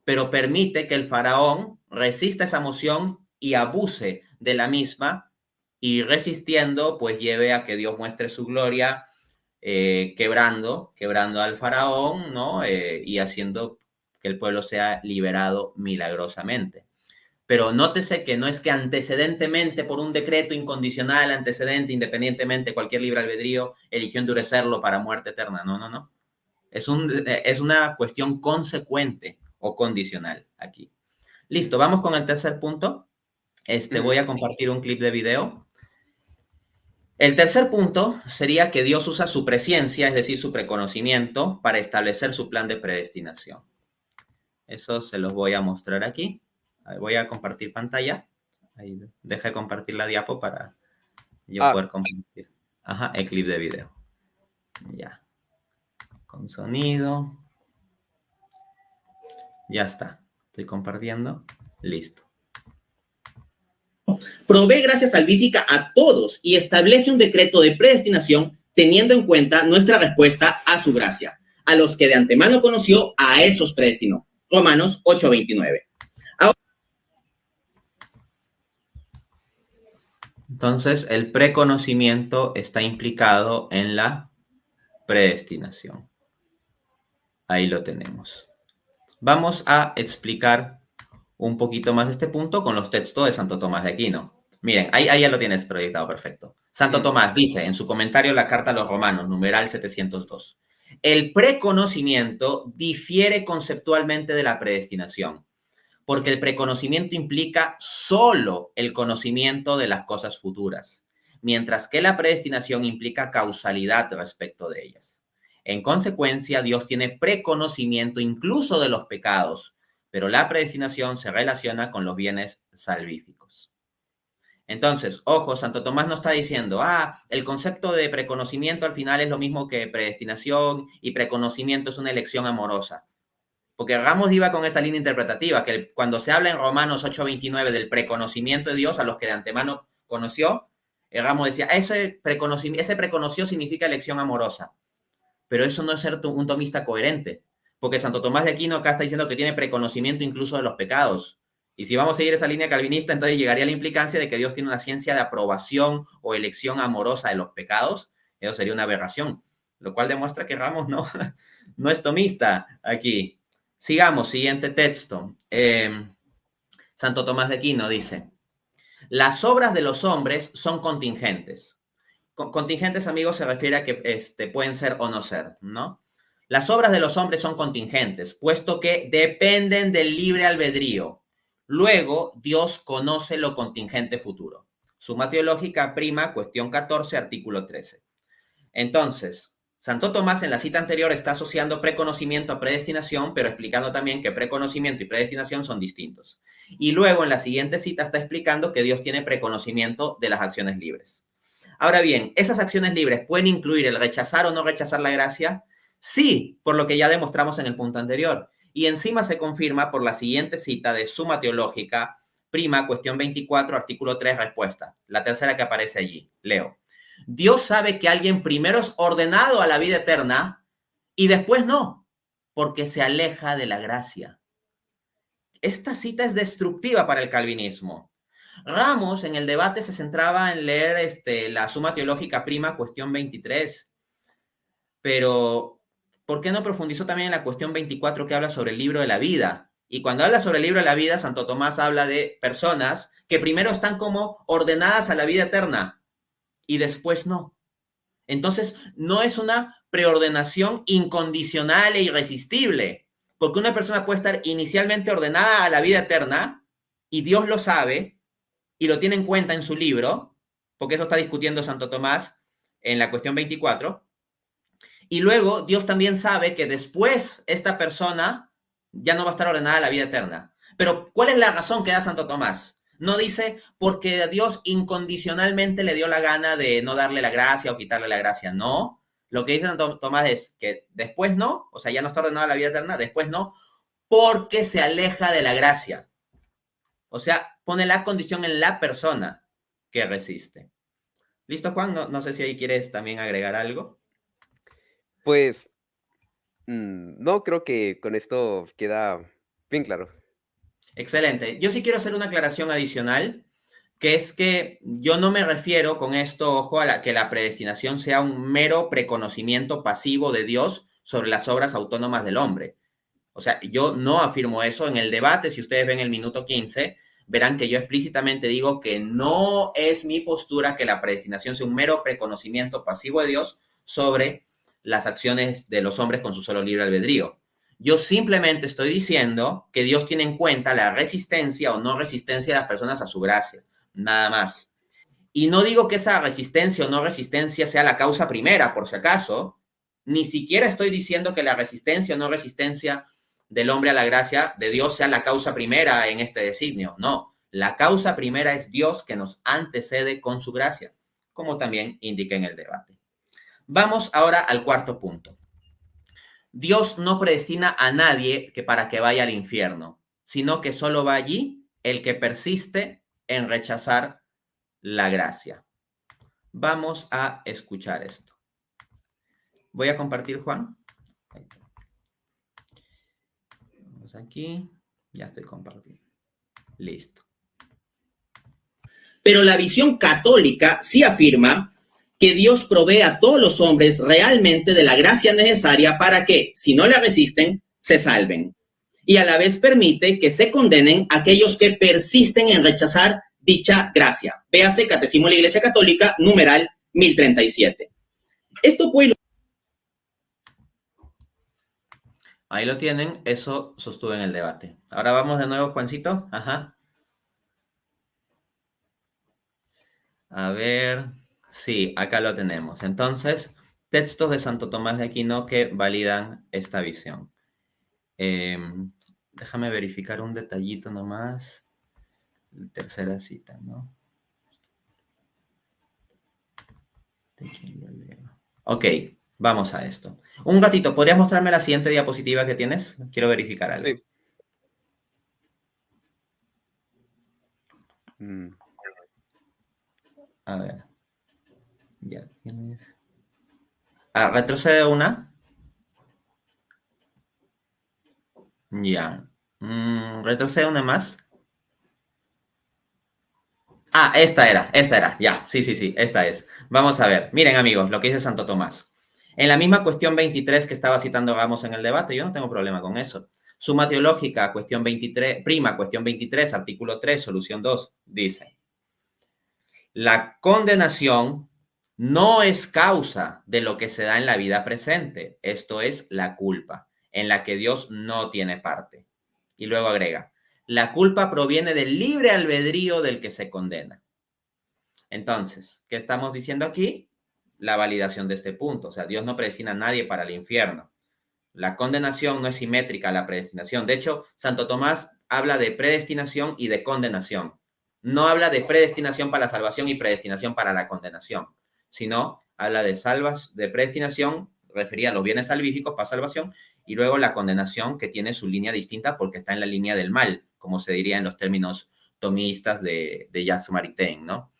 pero permite que el faraón resista esa moción y abuse de la misma, y resistiendo, pues lleve a que Dios muestre su gloria, quebrando al faraón, ¿no? Y haciendo que el pueblo sea liberado milagrosamente. Pero nótese que no es que antecedentemente, por un decreto incondicional, independientemente, cualquier libre albedrío, eligió endurecerlo para muerte eterna. No. Es una cuestión consecuente o condicional aquí. Listo, vamos con el tercer punto. Voy a compartir un clip de video. El tercer punto sería que Dios usa su presciencia, es decir, su preconocimiento, para establecer su plan de predestinación. Eso se los voy a mostrar aquí. Voy a compartir pantalla. Ahí, deja de compartir la diapo para yo poder compartir. Ajá, el clip de video. Ya. Con sonido. Ya está. Estoy compartiendo. Listo. Provee gracia salvífica a todos y establece un decreto de predestinación teniendo en cuenta nuestra respuesta a su gracia. A los que de antemano conoció, a esos predestinó. Romanos 8:29. Entonces, el preconocimiento está implicado en la predestinación. Ahí lo tenemos. Vamos a explicar un poquito más este punto con los textos de Santo Tomás de Aquino. Miren, ahí ya lo tienes proyectado, perfecto. Santo Tomás dice en su comentario la carta a los Romanos, numeral 702, el preconocimiento difiere conceptualmente de la predestinación, porque el preconocimiento implica solo el conocimiento de las cosas futuras, mientras que la predestinación implica causalidad respecto de ellas. En consecuencia, Dios tiene preconocimiento incluso de los pecados, pero la predestinación se relaciona con los bienes salvíficos. Entonces, ojo, Santo Tomás no está diciendo, el concepto de preconocimiento al final es lo mismo que predestinación y preconocimiento es una elección amorosa. Porque Ramos iba con esa línea interpretativa, que cuando se habla en Romanos 8:29 del preconocimiento de Dios a los que de antemano conoció, Ramos decía, ese preconoció significa elección amorosa. Pero eso no es ser un tomista coherente, porque Santo Tomás de Aquino acá está diciendo que tiene preconocimiento incluso de los pecados. Y si vamos a seguir esa línea calvinista, entonces llegaría la implicancia de que Dios tiene una ciencia de aprobación o elección amorosa de los pecados. Eso sería una aberración, lo cual demuestra que Ramos no es tomista aquí. Sigamos, siguiente texto. Santo Tomás de Aquino dice, las obras de los hombres son contingentes. Contingentes, amigos, se refiere a que pueden ser o no ser, ¿no? Las obras de los hombres son contingentes, puesto que dependen del libre albedrío. Luego, Dios conoce lo contingente futuro. Suma Teológica Prima, cuestión 14, artículo 13. Entonces, Santo Tomás en la cita anterior está asociando preconocimiento a predestinación, pero explicando también que preconocimiento y predestinación son distintos. Y luego en la siguiente cita está explicando que Dios tiene preconocimiento de las acciones libres. Ahora bien, ¿esas acciones libres pueden incluir el rechazar o no rechazar la gracia? Sí, por lo que ya demostramos en el punto anterior. Y encima se confirma por la siguiente cita de Suma Teológica, Prima, cuestión 24, artículo 3, respuesta. La tercera que aparece allí. Leo. Dios sabe que alguien primero es ordenado a la vida eterna y después no, porque se aleja de la gracia. Esta cita es destructiva para el calvinismo. Ramos en el debate se centraba en leer la Suma Teológica Prima, cuestión 23, pero ¿por qué no profundizó también en la cuestión 24 que habla sobre el libro de la vida? Y cuando habla sobre el libro de la vida, Santo Tomás habla de personas que primero están como ordenadas a la vida eterna y después no. Entonces, no es una preordenación incondicional e irresistible, porque una persona puede estar inicialmente ordenada a la vida eterna y Dios lo sabe y lo tiene en cuenta en su libro, porque eso está discutiendo Santo Tomás en la cuestión 24, y luego Dios también sabe que después esta persona ya no va a estar ordenada a la vida eterna. Pero ¿cuál es la razón que da Santo Tomás? No dice porque Dios incondicionalmente le dio la gana de no darle la gracia o quitarle la gracia. No. Lo que dice Santo Tomás es que después no, o sea, ya no está ordenada la vida eterna, después no, porque se aleja de la gracia. O sea, pone la condición en la persona que resiste. ¿Listo, Juan? No sé si ahí quieres también agregar algo. Pues, no, creo que con esto queda bien claro. Excelente. Yo sí quiero hacer una aclaración adicional, que es que yo no me refiero con esto, ojo, a que la predestinación sea un mero preconocimiento pasivo de Dios sobre las obras autónomas del hombre. O sea, yo no afirmo eso. En el debate, si ustedes ven el minuto 15, verán que yo explícitamente digo que no es mi postura que la predestinación sea un mero preconocimiento pasivo de Dios sobre las acciones de los hombres con su solo libre albedrío. Yo simplemente estoy diciendo que Dios tiene en cuenta la resistencia o no resistencia de las personas a su gracia, nada más. Y no digo que esa resistencia o no resistencia sea la causa primera, por si acaso. Ni siquiera estoy diciendo que la resistencia o no resistencia del hombre a la gracia de Dios sea la causa primera en este designio. No, la causa primera es Dios que nos antecede con su gracia, como también indica en el debate. Vamos ahora al cuarto punto. Dios no predestina a nadie para que vaya al infierno, sino que solo va allí el que persiste en rechazar la gracia. Vamos a escuchar esto. Voy a compartir, Juan. Vamos aquí. Ya estoy compartiendo. Listo. Pero la visión católica sí afirma que Dios provee a todos los hombres realmente de la gracia necesaria para que, si no le resisten, se salven. Y a la vez permite que se condenen aquellos que persisten en rechazar dicha gracia. Véase Catecismo de la Iglesia Católica, numeral 1037. Esto puede... Ahí lo tienen, eso sostuve en el debate. Ahora vamos de nuevo, Juancito. Ajá. A ver, sí, acá lo tenemos. Entonces, textos de Santo Tomás de Aquino que validan esta visión. Déjame verificar un detallito nomás. Tercera cita, ¿no? Ok, vamos a esto. Un gatito, ¿podrías mostrarme la siguiente diapositiva que tienes? Quiero verificar algo. Sí. A ver. Ya tienes. Retrocede una. Ya. Retrocede una más. Esta era. Ya, sí, esta es. Vamos a ver. Miren, amigos, lo que dice Santo Tomás. En la misma cuestión 23 que estaba citando Ramos en el debate, yo no tengo problema con eso. Suma teológica, cuestión 23, prima, cuestión 23, artículo 3, solución 2, dice: la condenación no es causa de lo que se da en la vida presente, esto es la culpa, en la que Dios no tiene parte. Y luego agrega: la culpa proviene del libre albedrío del que se condena. Entonces, ¿qué estamos diciendo aquí? La validación de este punto. O sea, Dios no predestina a nadie para el infierno. La condenación no es simétrica a la predestinación. De hecho, Santo Tomás habla de predestinación y de condenación. No habla de predestinación para la salvación y predestinación para la condenación, sino habla de predestinación, refería a los bienes salvíficos para salvación, y luego la condenación, que tiene su línea distinta porque está en la línea del mal, como se diría en los términos tomistas de Jacques Maritain, ¿no?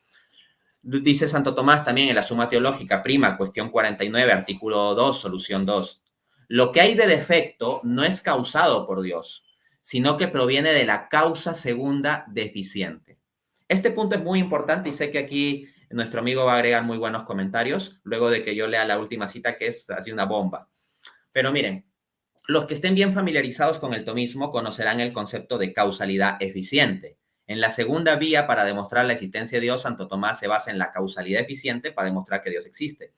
Dice Santo Tomás también en la Suma Teológica, prima, cuestión 49, artículo 2, solución 2. Lo que hay de defecto no es causado por Dios, sino que proviene de la causa segunda deficiente. Este punto es muy importante y sé que aquí nuestro amigo va a agregar muy buenos comentarios luego de que yo lea la última cita, que es así una bomba. Pero miren, los que estén bien familiarizados con el tomismo conocerán el concepto de causalidad eficiente. En la segunda vía para demostrar la existencia de Dios, Santo Tomás se basa en la causalidad eficiente para demostrar que Dios existe.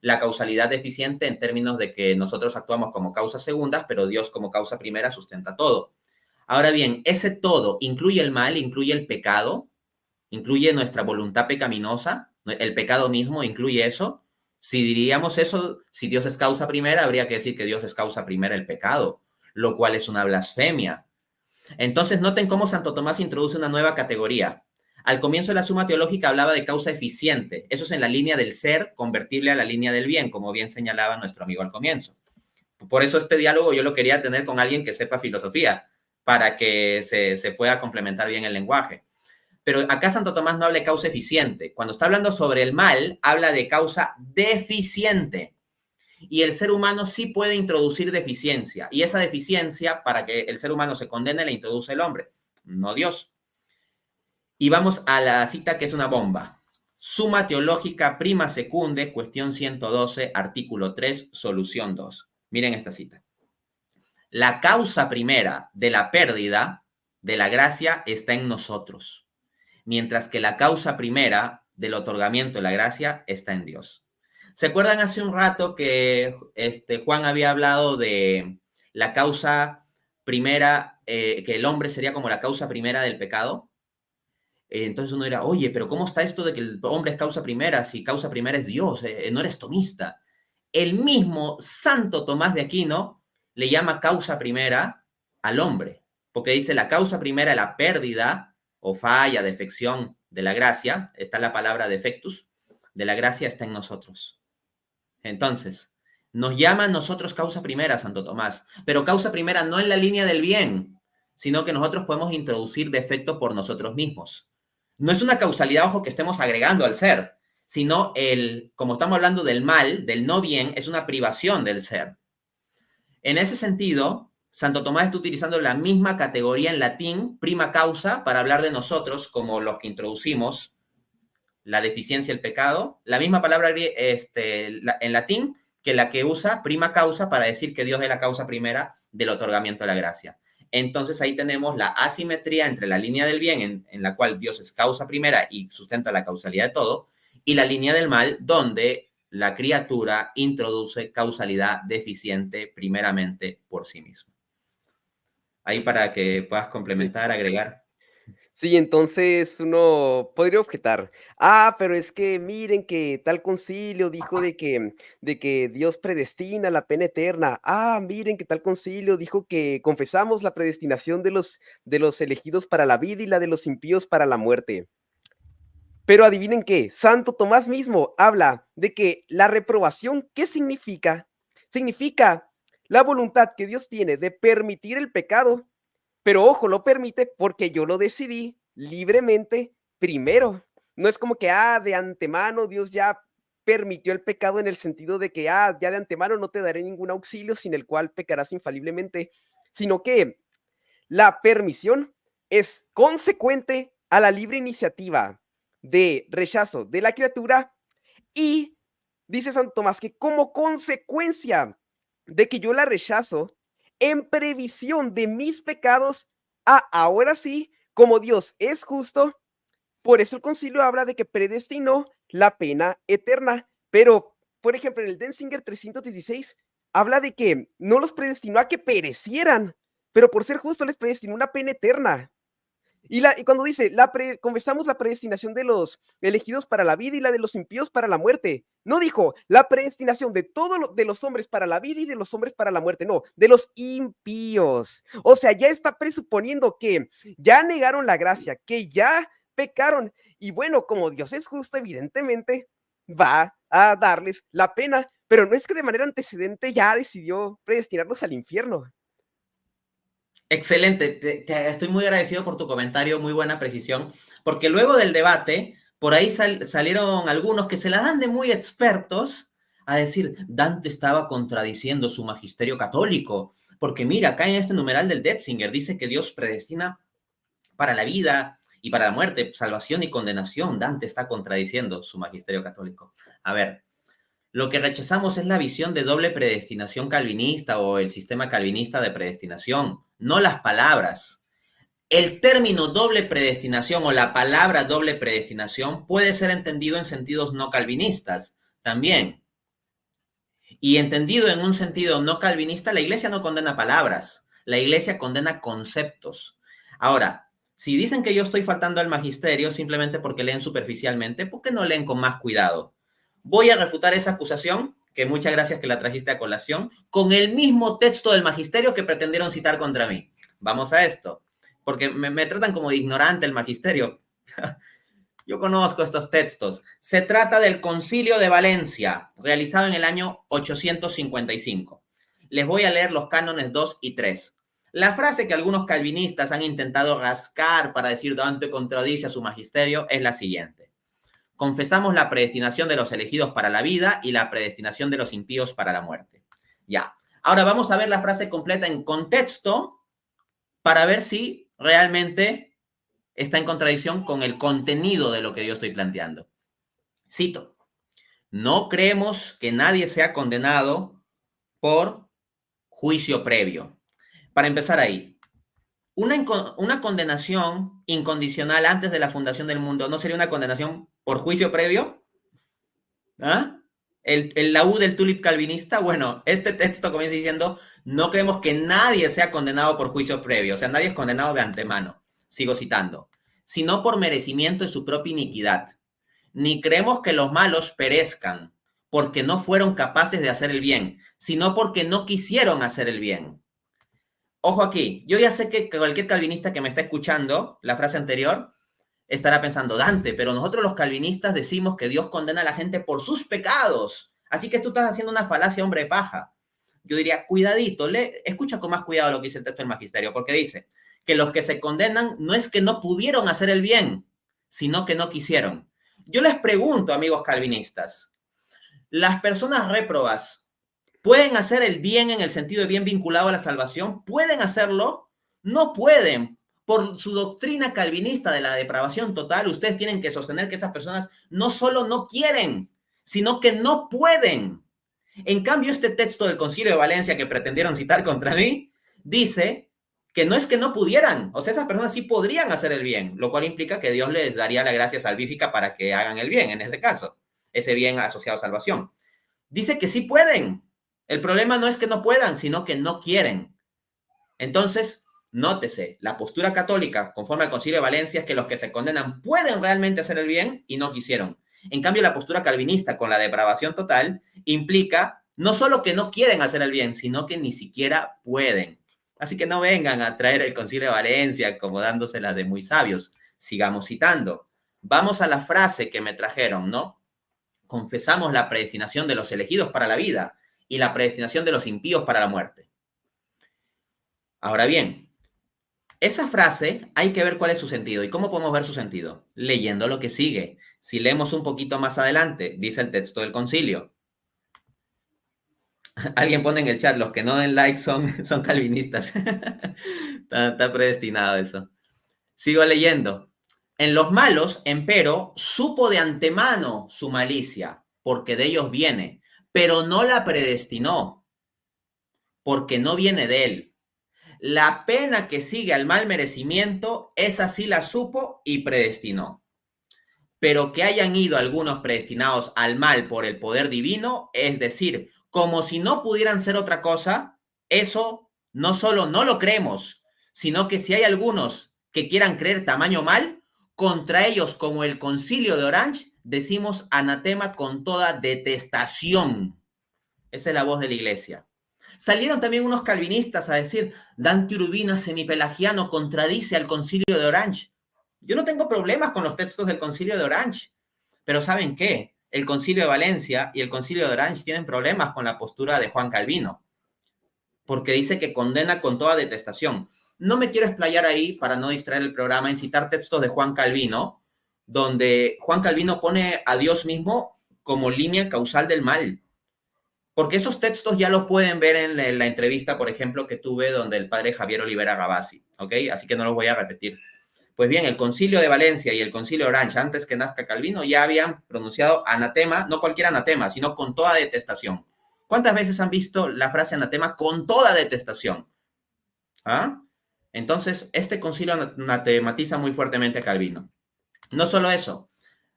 La causalidad eficiente en términos de que nosotros actuamos como causas segundas, pero Dios como causa primera sustenta todo. Ahora bien, ese todo incluye el mal, incluye el pecado, incluye nuestra voluntad pecaminosa, el pecado mismo incluye eso. Si diríamos eso, si Dios es causa primera, habría que decir que Dios es causa primera el pecado, lo cual es una blasfemia. Entonces, noten cómo Santo Tomás introduce una nueva categoría. Al comienzo de la Suma Teológica hablaba de causa eficiente. Eso es en la línea del ser convertible a la línea del bien, como bien señalaba nuestro amigo al comienzo. Por eso este diálogo yo lo quería tener con alguien que sepa filosofía, para que se pueda complementar bien el lenguaje. Pero acá Santo Tomás no habla de causa eficiente. Cuando está hablando sobre el mal, habla de causa deficiente. Y el ser humano sí puede introducir deficiencia. Y esa deficiencia, para que el ser humano se condene, la introduce el hombre, no Dios. Y vamos a la cita que es una bomba. Suma Teológica, prima secunde, cuestión 112, artículo 3, solución 2. Miren esta cita. La causa primera de la pérdida de la gracia está en nosotros, mientras que la causa primera del otorgamiento de la gracia está en Dios. ¿Se acuerdan hace un rato que Juan había hablado de la causa primera, que el hombre sería como la causa primera del pecado? Entonces uno dirá, oye, pero ¿cómo está esto de que el hombre es causa primera si causa primera es Dios? No eres tomista. El mismo Santo Tomás de Aquino le llama causa primera al hombre, porque dice la causa primera, la pérdida o falla, defección de la gracia, está la palabra defectus, de la gracia está en nosotros. Entonces, Nos llama a nosotros causa primera, Santo Tomás, pero causa primera no en la línea del bien, sino que nosotros podemos introducir defecto por nosotros mismos. No es una causalidad, ojo, que estemos agregando al ser, sino como estamos hablando del mal, del no bien, es una privación del ser. En ese sentido, Santo Tomás está utilizando la misma categoría en latín, prima causa, para hablar de nosotros como los que introducimos la deficiencia, el pecado, la misma palabra en latín que la que usa prima causa para decir que Dios es la causa primera del otorgamiento de la gracia. Entonces ahí tenemos la asimetría entre la línea del bien, en la cual Dios es causa primera y sustenta la causalidad de todo, y la línea del mal, donde la criatura introduce causalidad deficiente primeramente por sí misma. Ahí para que puedas complementar, agregar. Sí, entonces uno podría objetar, pero es que miren que tal concilio dijo de que Dios predestina la pena eterna. Miren que tal concilio dijo que confesamos la predestinación de los elegidos para la vida y la de los impíos para la muerte. Pero adivinen qué, Santo Tomás mismo habla de que la reprobación, ¿qué significa? Significa la voluntad que Dios tiene de permitir el pecado, pero ojo, lo permite porque yo lo decidí libremente primero. No es como que, de antemano Dios ya permitió el pecado en el sentido de que, ya de antemano no te daré ningún auxilio sin el cual pecarás infaliblemente, sino que la permisión es consecuente a la libre iniciativa de rechazo de la criatura y dice Santo Tomás que como consecuencia de que yo la rechazo, en previsión de mis pecados, ahora sí, como Dios es justo, por eso el concilio habla de que predestinó la pena eterna. Pero, por ejemplo, en el Denzinger 316 habla de que no los predestinó a que perecieran, pero por ser justo les predestinó una pena eterna. Y cuando dice, confesamos la predestinación de los elegidos para la vida y la de los impíos para la muerte. No dijo la predestinación de de los hombres para la vida y de los hombres para la muerte. No, de los impíos. O sea, ya está presuponiendo que ya negaron la gracia, que ya pecaron. Y bueno, como Dios es justo, evidentemente va a darles la pena. Pero no es que de manera antecedente ya decidió predestinarlos al infierno. Excelente, estoy muy agradecido por tu comentario, muy buena precisión, porque luego del debate, por ahí salieron algunos que se la dan de muy expertos a decir, Dante estaba contradiciendo su magisterio católico, porque mira, acá en este numeral del Denzinger dice que Dios predestina para la vida y para la muerte, salvación y condenación. Dante está contradiciendo su magisterio católico. A ver, lo que rechazamos es la visión de doble predestinación calvinista o el sistema calvinista de predestinación, no las palabras. El término doble predestinación o la palabra doble predestinación puede ser entendido en sentidos no calvinistas también. Y entendido en un sentido no calvinista, la iglesia no condena palabras, la iglesia condena conceptos. Ahora, si dicen que yo estoy faltando al magisterio simplemente porque leen superficialmente, ¿por qué no leen con más cuidado? Voy a refutar esa acusación, que muchas gracias que la trajiste a colación, con el mismo texto del magisterio que pretendieron citar contra mí. Vamos a esto, porque me tratan como de ignorante el magisterio. Yo conozco estos textos. Se trata del Concilio de Valencia, realizado en el año 855. Les voy a leer los cánones 2 y 3. La frase que algunos calvinistas han intentado rascar para decir Dante contradice a su magisterio es la siguiente. Confesamos la predestinación de los elegidos para la vida y la predestinación de los impíos para la muerte. Ya. Ahora vamos a ver la frase completa en contexto para ver si realmente está en contradicción con el contenido de lo que yo estoy planteando. Cito. No creemos que nadie sea condenado por juicio previo. Para empezar ahí, una condenación incondicional antes de la fundación del mundo, ¿no sería una condenación por juicio previo? ¿Ah? El laúd del tulip calvinista, bueno, este texto comienza diciendo, no creemos que nadie sea condenado por juicio previo, o sea, nadie es condenado de antemano, sigo citando, sino por merecimiento de su propia iniquidad. Ni creemos que los malos perezcan porque no fueron capaces de hacer el bien, sino porque no quisieron hacer el bien. Ojo aquí, yo ya sé que cualquier calvinista que me está escuchando, la frase anterior, estará pensando, Dante, pero nosotros los calvinistas decimos que Dios condena a la gente por sus pecados. Así que tú estás haciendo una falacia, hombre de paja. Yo diría, cuidadito, escucha con más cuidado lo que dice el texto del magisterio, porque dice que los que se condenan no es que no pudieron hacer el bien, sino que no quisieron. Yo les pregunto, amigos calvinistas, ¿las personas réprobas pueden hacer el bien en el sentido de bien vinculado a la salvación? ¿Pueden hacerlo? No pueden. Por su doctrina calvinista de la depravación total, ustedes tienen que sostener que esas personas no solo no quieren, sino que no pueden. En cambio, este texto del Concilio de Valencia que pretendieron citar contra mí, dice que no es que no pudieran, o sea, esas personas sí podrían hacer el bien, lo cual implica que Dios les daría la gracia salvífica para que hagan el bien, en ese caso, ese bien asociado a salvación. Dice que sí pueden. El problema no es que no puedan, sino que no quieren. Entonces, nótese, la postura católica, conforme al Concilio de Valencia, es que los que se condenan pueden realmente hacer el bien y no quisieron. En cambio, la postura calvinista con la depravación total implica no solo que no quieren hacer el bien, sino que ni siquiera pueden. Así que no vengan a traer el Concilio de Valencia como dándoselas de muy sabios. Sigamos citando. Vamos a la frase que me trajeron, ¿no? Confesamos la predestinación de los elegidos para la vida y la predestinación de los impíos para la muerte. Ahora bien, esa frase hay que ver cuál es su sentido. ¿Y cómo podemos ver su sentido? Leyendo lo que sigue. Si leemos un poquito más adelante, dice el texto del concilio. Alguien pone en el chat, los que no den like son calvinistas. Está predestinado eso. Sigo leyendo. En los malos, empero, supo de antemano su malicia, porque de ellos viene, pero no la predestinó, porque no viene de él. La pena que sigue al mal merecimiento, esa sí la supo y predestinó. Pero que hayan ido algunos predestinados al mal por el poder divino, es decir, como si no pudieran ser otra cosa, eso no solo no lo creemos, sino que si hay algunos que quieran creer tamaño mal, contra ellos, como el Concilio de Orange, decimos anatema con toda detestación. Esa es la voz de la iglesia. Salieron también unos calvinistas a decir, Dante Urbina semipelagiano contradice al Concilio de Orange. Yo no tengo problemas con los textos del Concilio de Orange, pero ¿saben qué? El Concilio de Valencia y el Concilio de Orange tienen problemas con la postura de Juan Calvino, porque dice que condena con toda detestación. No me quiero explayar ahí para no distraer el programa en citar textos de Juan Calvino, donde Juan Calvino pone a Dios mismo como línea causal del mal. Porque esos textos ya los pueden ver en la entrevista, por ejemplo, que tuve donde el padre Javier Olivera Gavassi, ¿ok? Así que no los voy a repetir. Pues bien, el Concilio de Valencia y el Concilio de Orange, antes que nazca Calvino, ya habían pronunciado anatema, no cualquier anatema, sino con toda detestación. ¿Cuántas veces han visto la frase anatema con toda detestación? ¿Ah? Entonces, este concilio anatematiza muy fuertemente a Calvino. No solo eso,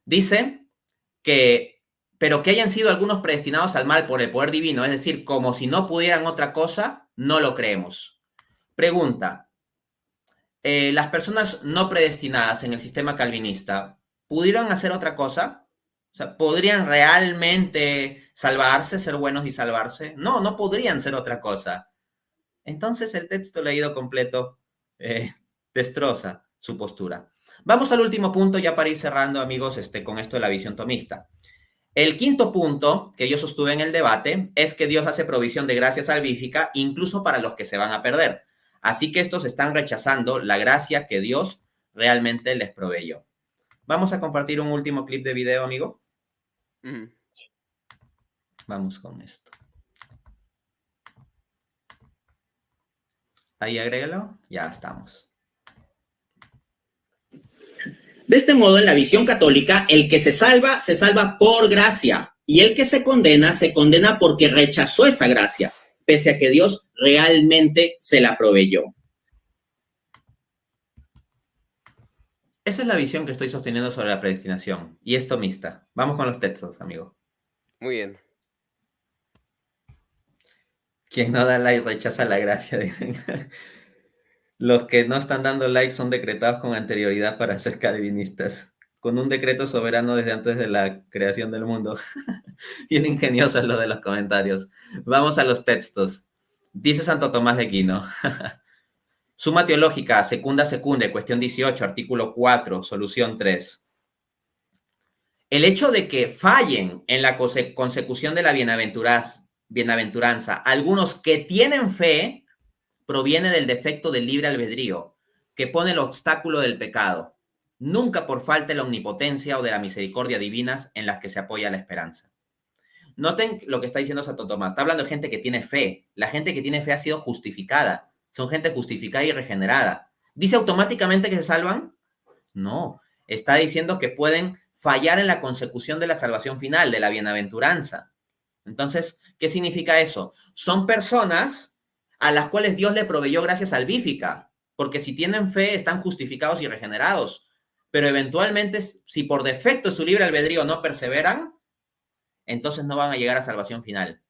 dice que, pero que hayan sido algunos predestinados al mal por el poder divino, es decir, como si no pudieran otra cosa, no lo creemos. Pregunta, las personas no predestinadas en el sistema calvinista, ¿pudieron hacer otra cosa? O sea, ¿podrían realmente salvarse, ser buenos y salvarse? No, no podrían ser otra cosa. Entonces el texto leído completo destroza su postura. Vamos al último punto ya para ir cerrando, amigos, con esto de la visión tomista. El quinto punto que yo sostuve en el debate es que Dios hace provisión de gracia salvífica incluso para los que se van a perder. Así que estos están rechazando la gracia que Dios realmente les proveyó. Vamos a compartir un último clip de video, amigo. Vamos con esto. Ahí agrégalo. Ya estamos. De este modo, en la visión católica, el que se salva por gracia. Y el que se condena porque rechazó esa gracia, pese a que Dios realmente se la proveyó. Esa es la visión que estoy sosteniendo sobre la predestinación. Y es tomista. Vamos con los textos, amigo. Muy bien. Quien no da like rechaza la gracia. Los que no están dando like son decretados con anterioridad para ser calvinistas, con un decreto soberano desde antes de la creación del mundo. Bien ingeniosos lo de los comentarios. Vamos a los textos. Dice Santo Tomás de Aquino. Suma teológica, secunda, cuestión 18, artículo 4, solución 3. El hecho de que fallen en la consecución de la bienaventuranza, algunos que tienen fe, proviene del defecto del libre albedrío, que pone el obstáculo del pecado, nunca por falta de la omnipotencia o de la misericordia divinas en las que se apoya la esperanza. Noten lo que está diciendo Santo Tomás. Está hablando de gente que tiene fe. La gente que tiene fe ha sido justificada. Son gente justificada y regenerada. ¿Dice automáticamente que se salvan? No. Está diciendo que pueden fallar en la consecución de la salvación final, de la bienaventuranza. Entonces, ¿qué significa eso? Son personas a las cuales Dios le proveyó gracia salvífica, porque si tienen fe están justificados y regenerados. Pero eventualmente, si por defecto su libre albedrío no perseveran, entonces no van a llegar a salvación final.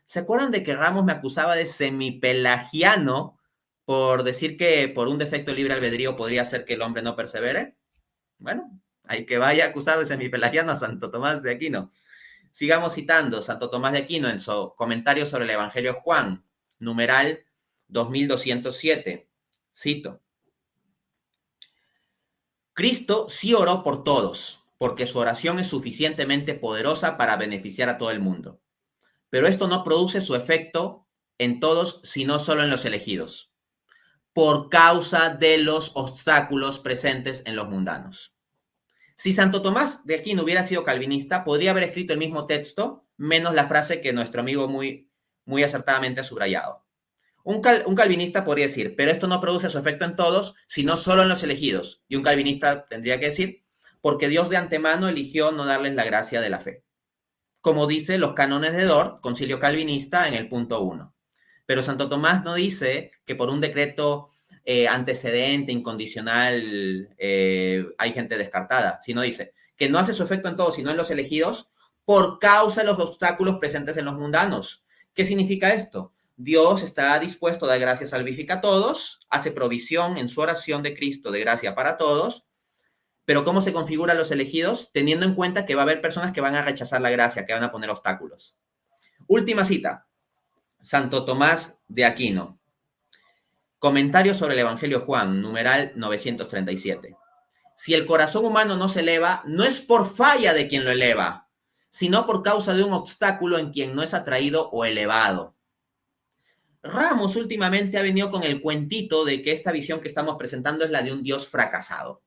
¿Se acuerdan de que Ramos me acusaba de semipelagiano por decir que por un defecto de libre albedrío podría ser que el hombre no persevere? Bueno, hay que vaya a acusar de semipelagiano a Santo Tomás de Aquino. Sigamos citando Santo Tomás de Aquino en su comentario sobre el Evangelio de Juan, numeral 2207. Cito: Cristo sí oró por todos, porque su oración es suficientemente poderosa para beneficiar a todo el mundo. Pero esto no produce su efecto en todos, sino solo en los elegidos, por causa de los obstáculos presentes en los mundanos. Si Santo Tomás de Aquino hubiera sido calvinista, podría haber escrito el mismo texto, menos la frase que nuestro amigo muy acertadamente ha subrayado. Un calvinista podría decir, pero esto no produce su efecto en todos, sino solo en los elegidos. Y un calvinista tendría que decir, porque Dios de antemano eligió no darles la gracia de la fe. Como dice los cánones de Dort, concilio calvinista, en el punto 1. Pero Santo Tomás no dice que por un decreto antecedente, incondicional, hay gente descartada, sino dice que no hace su efecto en todos, sino en los elegidos, por causa de los obstáculos presentes en los mundanos. ¿Qué significa esto? Dios está dispuesto a dar gracia salvífica a todos, hace provisión en su oración de Cristo de gracia para todos, pero ¿cómo se configuran los elegidos? Teniendo en cuenta que va a haber personas que van a rechazar la gracia, que van a poner obstáculos. Última cita, Santo Tomás de Aquino. Comentario sobre el Evangelio de Juan, numeral 937. Si el corazón humano no se eleva, no es por falla de quien lo eleva, sino por causa de un obstáculo en quien no es atraído o elevado. Ramos últimamente ha venido con el cuentito de que esta visión que estamos presentando es la de un Dios fracasado.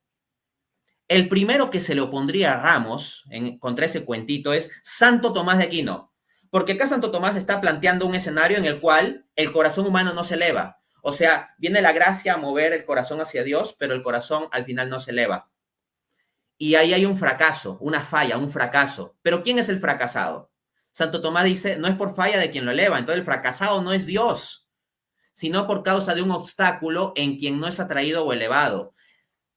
El primero que se le opondría a Ramos contra ese cuentito es Santo Tomás de Aquino, porque acá Santo Tomás está planteando un escenario en el cual el corazón humano no se eleva. O sea, viene la gracia a mover el corazón hacia Dios, pero el corazón al final no se eleva. Y ahí hay un fracaso, una falla, un fracaso. ¿Pero quién es el fracasado? Santo Tomás dice, no es por falla de quien lo eleva, entonces el fracasado no es Dios, sino por causa de un obstáculo en quien no es atraído o elevado.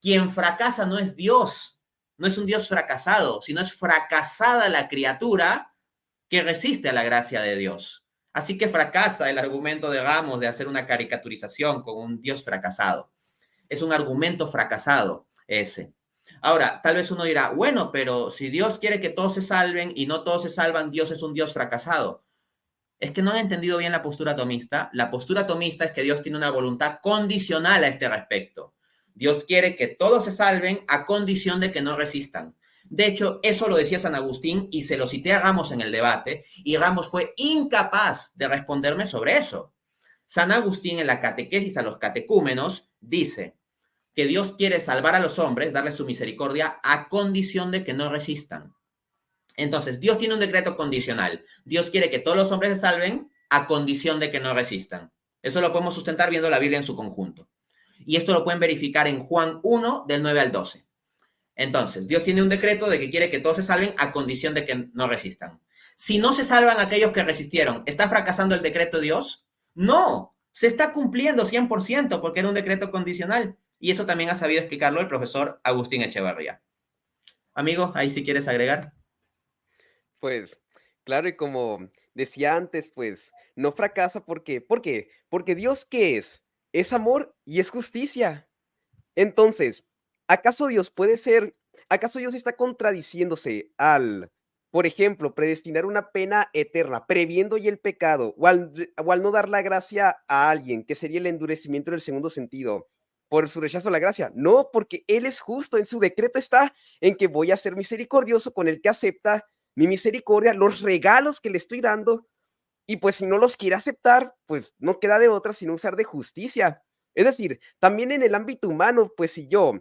Quien fracasa no es Dios, no es un Dios fracasado, sino es fracasada la criatura que resiste a la gracia de Dios. Así que fracasa el argumento de Ramos de hacer una caricaturización con un Dios fracasado. Es un argumento fracasado ese. Ahora, tal vez uno dirá, bueno, pero si Dios quiere que todos se salven y no todos se salvan, Dios es un Dios fracasado. Es que no han entendido bien la postura tomista. La postura tomista es que Dios tiene una voluntad condicional a este respecto. Dios quiere que todos se salven a condición de que no resistan. De hecho, eso lo decía San Agustín y se lo cité a Ramos en el debate y Ramos fue incapaz de responderme sobre eso. San Agustín en la catequesis a los catecúmenos dice que Dios quiere salvar a los hombres, darles su misericordia a condición de que no resistan. Entonces, Dios tiene un decreto condicional. Dios quiere que todos los hombres se salven a condición de que no resistan. Eso lo podemos sustentar viendo la Biblia en su conjunto. Y esto lo pueden verificar en Juan 1, del 9 al 12. Entonces, Dios tiene un decreto de que quiere que todos se salven a condición de que no resistan. Si no se salvan aquellos que resistieron, ¿está fracasando el decreto de Dios? No, se está cumpliendo 100% porque era un decreto condicional. Y eso también ha sabido explicarlo el profesor Agustín Echevarría. Amigo, ahí si quieres agregar. Pues, claro, y como decía antes, pues, no fracasa porque, ¿por qué? Porque Dios, ¿qué es? Es amor y es justicia. Entonces, acaso Dios está contradiciéndose al, por ejemplo, predestinar una pena eterna, previendo ya el pecado, o al no dar la gracia a alguien, que sería el endurecimiento del segundo sentido? por su rechazo a la gracia. No, porque Él es justo. En su decreto está en que voy a ser misericordioso con el que acepta mi misericordia, los regalos que le estoy dando. Y pues si no los quiere aceptar, pues no queda de otra sino usar de justicia. Es decir, también en el ámbito humano, pues si yo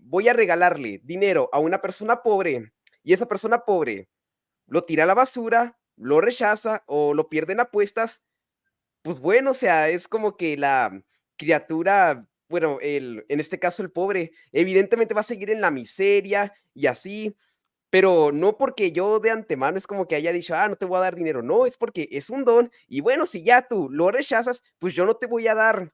voy a regalarle dinero a una persona pobre y esa persona pobre lo tira a la basura, lo rechaza o lo pierde en apuestas, pues bueno, o sea, es como que la criatura, bueno, en este caso el pobre, evidentemente va a seguir en la miseria y así, pero no porque yo de antemano es como que haya dicho, no te voy a dar dinero, no, es porque es un don y bueno, si ya tú lo rechazas, pues yo no te voy a dar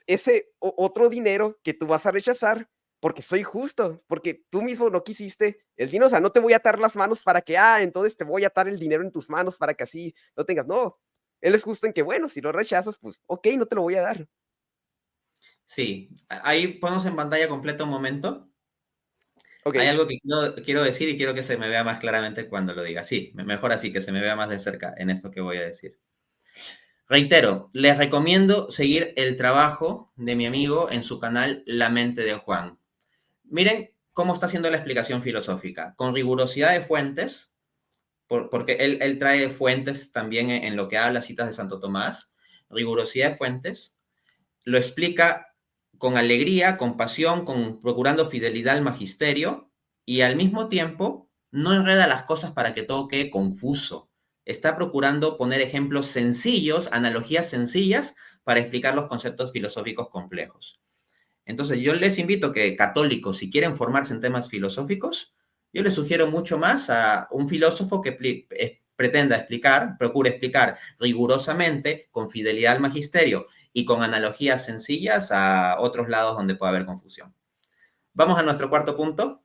ese otro dinero que tú vas a rechazar porque soy justo, porque tú mismo no quisiste el dinero, o sea, no te voy a atar las manos para que, entonces te voy a atar el dinero en tus manos para que así lo tengas, no, él es justo en que, bueno, si lo rechazas, pues ok, no te lo voy a dar. Sí, ahí ponemos en pantalla completa un momento. Ok, Hay algo que quiero decir y quiero que se me vea más claramente cuando lo diga. Sí, mejor así, que se me vea más de cerca en esto que voy a decir. Reitero, les recomiendo seguir el trabajo de mi amigo en su canal La Mente de Juan. Miren cómo está haciendo la explicación filosófica, con rigurosidad de fuentes, porque él trae fuentes también en lo que habla, citas de Santo Tomás, rigurosidad de fuentes, lo explica con alegría, con pasión, procurando fidelidad al magisterio y al mismo tiempo no enreda las cosas para que todo quede confuso. Está procurando poner ejemplos sencillos, analogías sencillas para explicar los conceptos filosóficos complejos. Entonces, yo les invito que católicos, si quieren formarse en temas filosóficos, yo les sugiero mucho más a un filósofo que pretenda explicar, procure explicar rigurosamente, con fidelidad al magisterio y con analogías sencillas a otros lados donde pueda haber confusión. Vamos a nuestro cuarto punto,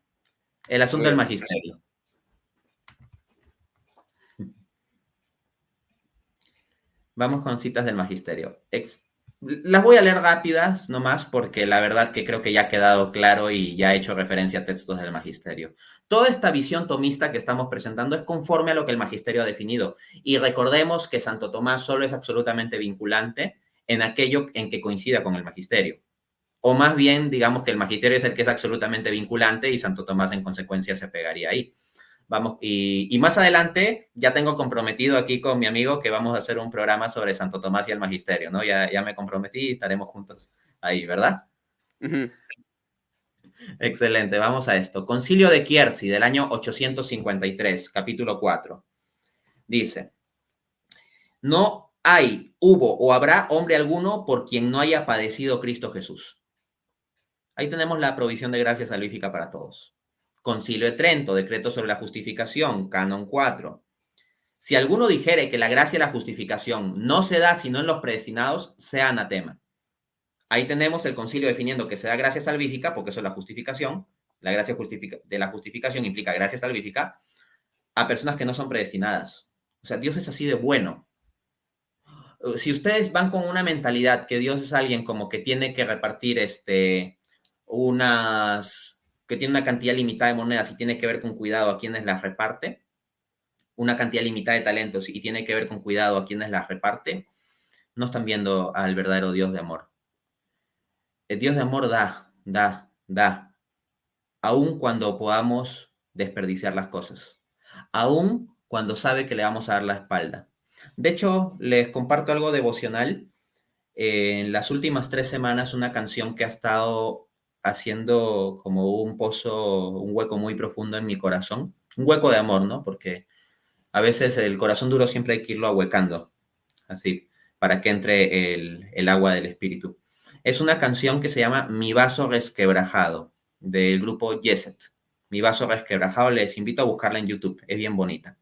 el a asunto del ver, magisterio. Vamos con citas del magisterio. Las voy a leer rápidas nomás porque la verdad que creo que ya ha quedado claro y ya he hecho referencia a textos del magisterio. Toda esta visión tomista que estamos presentando es conforme a lo que el magisterio ha definido. Y recordemos que Santo Tomás solo es absolutamente vinculante en aquello en que coincida con el magisterio. O más bien, digamos que el magisterio es el que es absolutamente vinculante y Santo Tomás en consecuencia se pegaría ahí. Vamos, y más adelante ya tengo comprometido aquí con mi amigo que vamos a hacer un programa sobre Santo Tomás y el magisterio, ¿no? Ya me comprometí y estaremos juntos ahí, ¿verdad? ujú, Excelente, vamos a esto. Concilio de Chieri del año 853, capítulo 4. Dice, no hay, hubo o habrá hombre alguno por quien no haya padecido Cristo Jesús. Ahí tenemos la provisión de gracia salvífica para todos. Concilio de Trento, decreto sobre la justificación, canon 4. Si alguno dijere que la gracia y la justificación no se da sino en los predestinados, sea anatema. Ahí tenemos el concilio definiendo que se da gracia salvífica, porque eso es la justificación. La gracia de la justificación implica gracia salvífica a personas que no son predestinadas. O sea, Dios es así de bueno. Si ustedes van con una mentalidad que Dios es alguien como que tiene que repartir que tiene una cantidad limitada de monedas y tiene que ver con cuidado a quienes las reparte, una cantidad limitada de talentos y tiene que ver con cuidado a quienes las reparte, no están viendo al verdadero Dios de amor. El Dios de amor da, aun cuando podamos desperdiciar las cosas, aun cuando sabe que le vamos a dar la espalda. De hecho, les comparto algo devocional. En las últimas 3 semanas, una canción que ha estado haciendo como un pozo, un hueco muy profundo en mi corazón, un hueco de amor, ¿no? Porque a veces el corazón duro siempre hay que irlo ahuecando, así, para que entre el agua del espíritu. Es una canción que se llama Mi vaso resquebrajado, del grupo Yeset. Mi vaso resquebrajado, les invito a buscarla en YouTube, es bien bonita.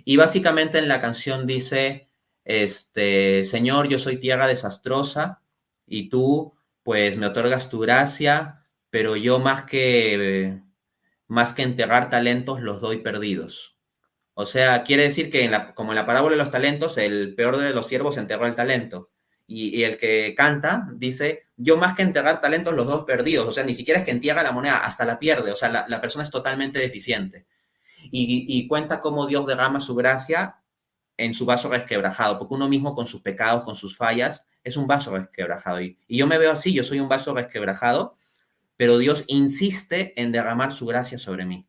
Y básicamente en la canción dice, Señor, yo soy tierra desastrosa y tú, pues, me otorgas tu gracia, pero yo más que enterrar talentos, los doy perdidos. O sea, quiere decir que como en la parábola de los talentos, el peor de los siervos enterró el talento. Y el que canta dice, yo más que enterrar talentos, los doy perdidos. O sea, ni siquiera es que entierra la moneda, hasta la pierde. O sea, la persona es totalmente deficiente. Y cuenta cómo Dios derrama su gracia en su vaso resquebrajado, porque uno mismo con sus pecados, con sus fallas, es un vaso resquebrajado. Y yo me veo así, yo soy un vaso resquebrajado, pero Dios insiste en derramar su gracia sobre mí.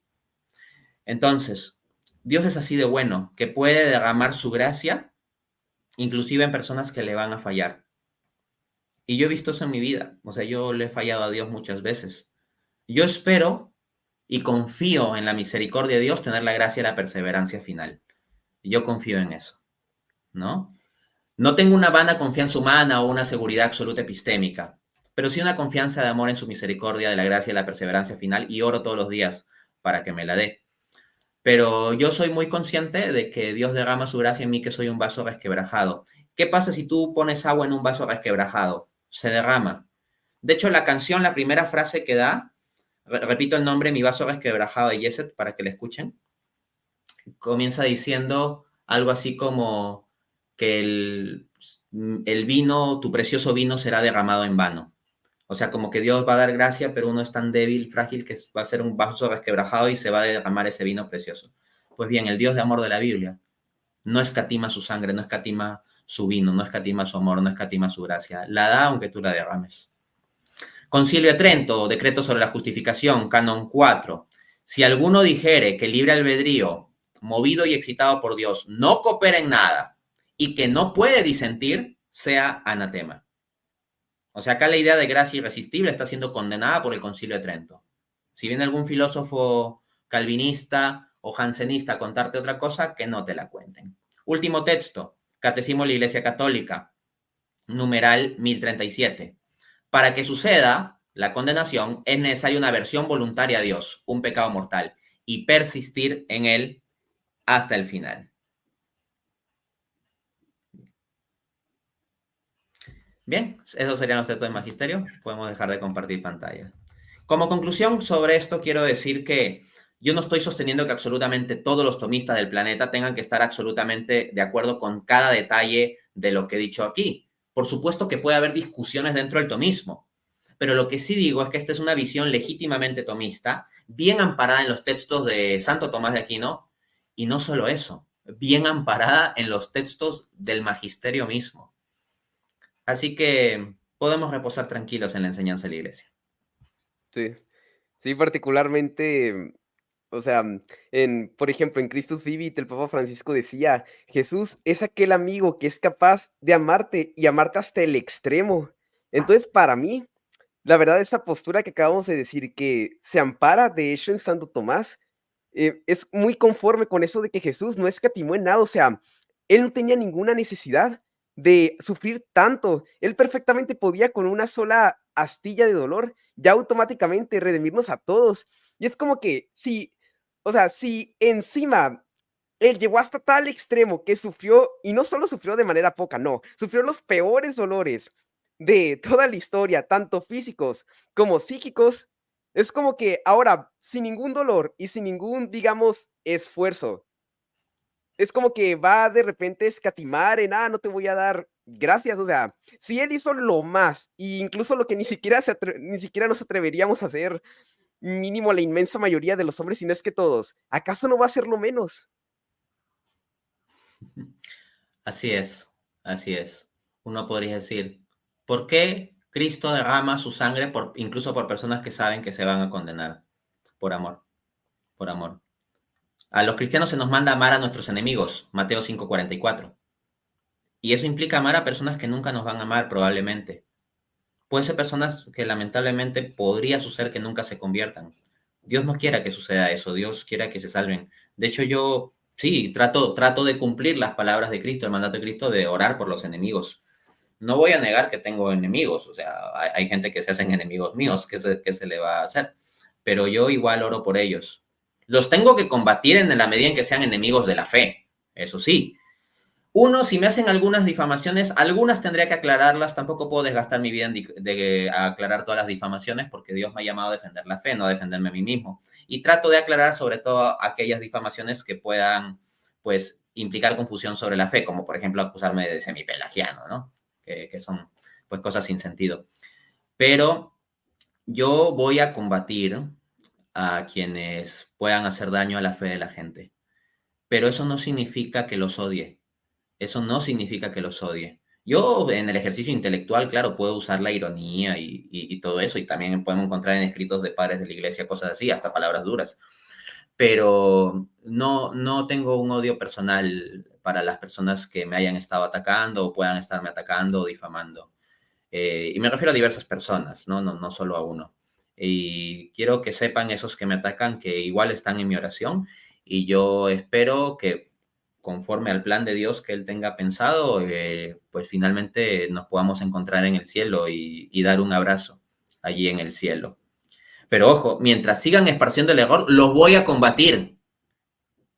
Entonces, Dios es así de bueno, que puede derramar su gracia, inclusive en personas que le van a fallar. Y yo he visto eso en mi vida. O sea, yo le he fallado a Dios muchas veces. Yo espero y confío en la misericordia de Dios tener la gracia y la perseverancia final. Yo confío en eso, ¿no? No tengo una vana confianza humana o una seguridad absoluta epistémica, pero sí una confianza de amor en su misericordia, de la gracia y la perseverancia final, y oro todos los días para que me la dé. Pero yo soy muy consciente de que Dios derrama su gracia en mí, que soy un vaso resquebrajado. ¿Qué pasa si tú pones agua en un vaso resquebrajado? Se derrama. De hecho, la canción, la primera frase que da, repito el nombre, Mi vaso resquebrajado de Yeset, para que la escuchen, comienza diciendo algo así como que el vino, tu precioso vino será derramado en vano. O sea, como que Dios va a dar gracia, pero uno es tan débil, frágil, que va a ser un vaso resquebrajado y se va a derramar ese vino precioso. Pues bien, el Dios de amor de la Biblia no escatima su sangre, no escatima su vino, no escatima su amor, no escatima su gracia. La da aunque tú la derrames. Concilio de Trento, decreto sobre la justificación, canon 4. Si alguno dijere que el libre albedrío, movido y excitado por Dios, no coopera en nada y que no puede disentir, sea anatema. O sea, acá la idea de gracia irresistible está siendo condenada por el Concilio de Trento. Si viene algún filósofo calvinista o jansenista a contarte otra cosa, que no te la cuenten. Último texto, Catecismo de la Iglesia Católica, numeral 1037. Para que suceda la condenación, es necesaria una aversión voluntaria a Dios, un pecado mortal, y persistir en él hasta el final. Bien, esos serían los textos de magisterio. Podemos dejar de compartir pantalla. Como conclusión sobre esto, quiero decir que yo no estoy sosteniendo que absolutamente todos los tomistas del planeta tengan que estar absolutamente de acuerdo con cada detalle de lo que he dicho aquí. Por supuesto que puede haber discusiones dentro del tomismo, pero lo que sí digo es que esta es una visión legítimamente tomista, bien amparada en los textos de Santo Tomás de Aquino, y no solo eso, bien amparada en los textos del magisterio mismo. Así que podemos reposar tranquilos en la enseñanza de la Iglesia. Sí, sí, particularmente, o sea, por ejemplo, en Christus Vivit, el Papa Francisco decía: Jesús es aquel amigo que es capaz de amarte y amarte hasta el extremo. Entonces, para mí, la verdad, esa postura que acabamos de decir, que se ampara, de hecho, en Santo Tomás, es muy conforme con eso de que Jesús no escatimó en nada. O sea, él no tenía ninguna necesidad de sufrir tanto. Él perfectamente podía, con una sola astilla de dolor, ya automáticamente redimirnos a todos. Y es como que o sea, si encima él llegó hasta tal extremo que sufrió, y no solo sufrió de manera poca, no, sufrió los peores dolores de toda la historia, tanto físicos como psíquicos. Es como que ahora, sin ningún dolor y sin ningún, digamos, esfuerzo, es como que va de repente a escatimar en: no te voy a dar gracias. O sea, si él hizo lo más, e incluso lo que ni siquiera nos atreveríamos a hacer, mínimo la inmensa mayoría de los hombres, si no es que todos, ¿acaso no va a ser lo menos? Así es, así es. Uno podría decir, ¿por qué Cristo derrama su sangre incluso por personas que saben que se van a condenar? Por amor, por amor. A los cristianos se nos manda amar a nuestros enemigos, Mateo 5:44. Y eso implica amar a personas que nunca nos van a amar, probablemente. Pueden ser personas que lamentablemente podría suceder que nunca se conviertan. Dios no quiera que suceda eso, Dios quiera que se salven. De hecho, yo sí, trato de cumplir las palabras de Cristo, el mandato de Cristo, de orar por los enemigos. No voy a negar que tengo enemigos, o sea, hay gente que se hacen enemigos míos, ¿qué se le va a hacer? Pero yo igual oro por ellos. Los tengo que combatir en la medida en que sean enemigos de la fe, eso sí. Uno, si me hacen algunas difamaciones, algunas tendría que aclararlas. Tampoco puedo desgastar mi vida de aclarar todas las difamaciones, porque Dios me ha llamado a defender la fe, no a defenderme a mí mismo. Y trato de aclarar sobre todo aquellas difamaciones que puedan, pues, implicar confusión sobre la fe, como por ejemplo acusarme de semipelagiano, ¿no? Que son, pues, cosas sin sentido. Pero yo voy a combatir a quienes puedan hacer daño a la fe de la gente. Pero eso no significa que los odie. Eso no significa que los odie. Yo en el ejercicio intelectual, claro, puedo usar la ironía y todo eso, y también podemos encontrar en escritos de padres de la iglesia cosas así, hasta palabras duras, pero no tengo un odio personal para las personas que me hayan estado atacando o puedan estarme atacando o difamando. Y me refiero a diversas personas, no solo a uno. Y quiero que sepan esos que me atacan que igual están en mi oración y yo espero que conforme al plan de Dios que Él tenga pensado, pues finalmente nos podamos encontrar en el cielo y dar un abrazo allí en el cielo. Pero ojo, mientras sigan esparciendo el error, los voy a combatir.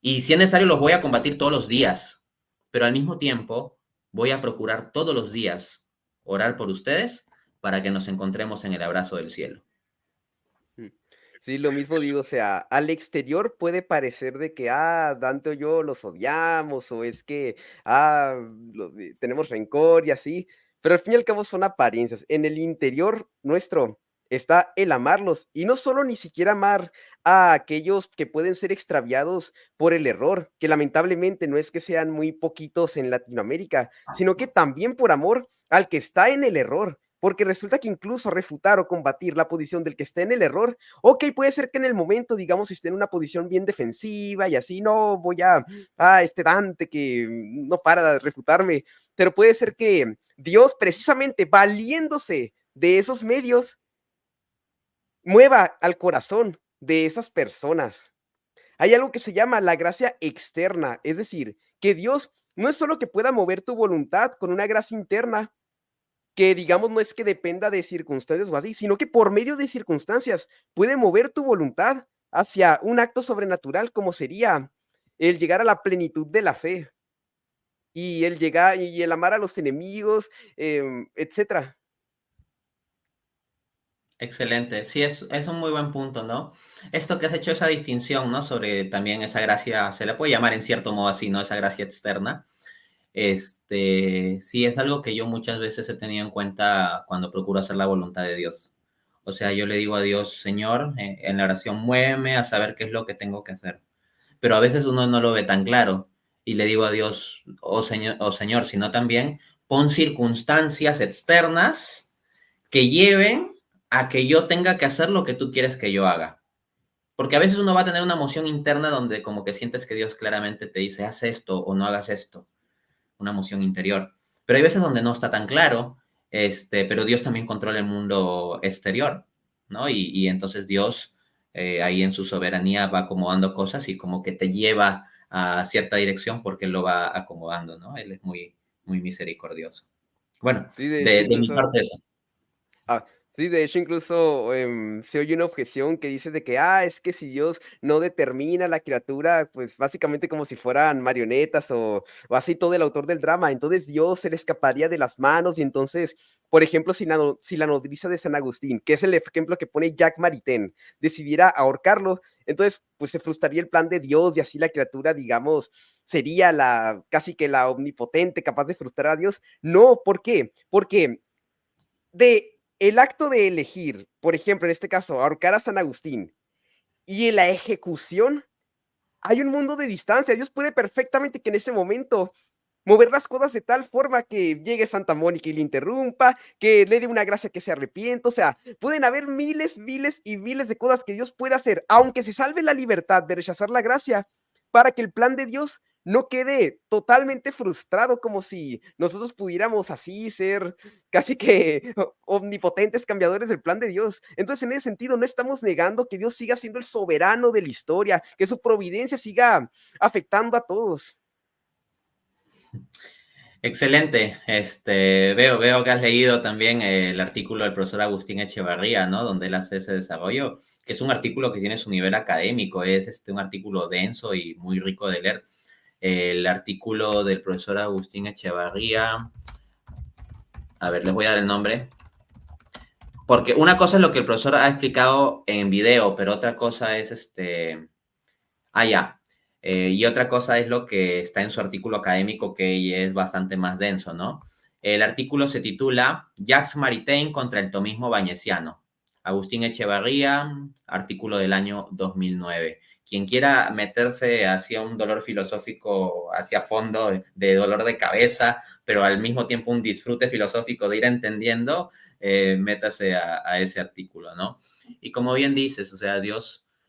Y si es necesario, los voy a combatir todos los días. Pero al mismo tiempo, voy a procurar todos los días orar por ustedes para que nos encontremos en el abrazo del cielo. Sí, lo mismo digo, o sea, al exterior puede parecer de que, Dante o yo los odiamos, o es que, tenemos rencor y así, pero al fin y al cabo son apariencias. En el interior nuestro está el amarlos, y no solo ni siquiera amar a aquellos que pueden ser extraviados por el error, que lamentablemente no es que sean muy poquitos en Latinoamérica, sino que también por amor al que está en el error. Porque resulta que incluso refutar o combatir la posición del que está en el error, ok, puede ser que en el momento, digamos, esté en una posición bien defensiva y así, no voy este Dante que no para de refutarme, pero puede ser que Dios, precisamente valiéndose de esos medios, mueva al corazón de esas personas. Hay algo que se llama la gracia externa, es decir, que Dios no es solo que pueda mover tu voluntad con una gracia interna, que digamos no es que dependa de circunstancias o así, sino que por medio de circunstancias puede mover tu voluntad hacia un acto sobrenatural como sería el llegar a la plenitud de la fe y el llegar y el amar a los enemigos, etcétera. Excelente, sí, es un muy buen punto, ¿no? Esto que has hecho, esa distinción, ¿no? Sobre también esa gracia, se le puede llamar en cierto modo así, ¿no? Esa gracia externa. Sí, es algo que yo muchas veces he tenido en cuenta cuando procuro hacer la voluntad de Dios. O sea, yo le digo a Dios, Señor, en la oración, muéveme a saber qué es lo que tengo que hacer. Pero a veces uno no lo ve tan claro y le digo a Dios, oh Señor, sino también pon circunstancias externas que lleven a que yo tenga que hacer lo que tú quieres que yo haga. Porque a veces uno va a tener una emoción interna donde como que sientes que Dios claramente te dice, haz esto o no hagas esto, una emoción interior. Pero hay veces donde no está tan claro, pero Dios también controla el mundo exterior, ¿no? Y entonces Dios ahí en su soberanía va acomodando cosas y como que te lleva a cierta dirección porque Él lo va acomodando, ¿no? Él es muy, muy misericordioso. Bueno, Sí, de hecho, de mi incluso parte eso. Ah, sí, de hecho, incluso, se oye una objeción que dice de que, es que si Dios no determina la criatura, pues, básicamente como si fueran marionetas o así todo el autor del drama, entonces Dios se le escaparía de las manos y entonces, por ejemplo, si la nodriza de San Agustín, que es el ejemplo que pone Jacques Maritain, decidiera ahorcarlo, entonces, pues, se frustraría el plan de Dios y así la criatura, digamos, sería casi que la omnipotente, capaz de frustrar a Dios. No, ¿por qué? Porque de el acto de elegir, por ejemplo, en este caso, ahorcar a San Agustín y en la ejecución, hay un mundo de distancia. Dios puede perfectamente que en ese momento mover las cosas de tal forma que llegue Santa Mónica y le interrumpa, que le dé una gracia que se arrepienta. O sea, pueden haber miles, miles y miles de cosas que Dios puede hacer, aunque se salve la libertad de rechazar la gracia, para que el plan de Dios no quede totalmente frustrado, como si nosotros pudiéramos así ser casi que omnipotentes cambiadores del plan de Dios. Entonces, en ese sentido, no estamos negando que Dios siga siendo el soberano de la historia, que su providencia siga afectando a todos. Excelente. Veo que has leído también el artículo del profesor Agustín Echevarría, ¿no? Donde él hace ese desarrollo, que es un artículo que tiene su nivel académico, es un artículo denso y muy rico de leer. El artículo del profesor Agustín Echevarría, a ver, les voy a dar el nombre, porque una cosa es lo que el profesor ha explicado en video, pero otra cosa es ya. Y otra cosa es lo que está en su artículo académico, que es bastante más denso, ¿no? El artículo se titula Jacques Maritain contra el tomismo bañesiano. Agustín Echevarría, artículo del año 2009. quien quiera meterse hacia un dolor filosófico, hacia fondo, de dolor de cabeza, pero al mismo tiempo un disfrute filosófico de ir entendiendo, métase a ese artículo, ¿no? Y como bien dices, o sea,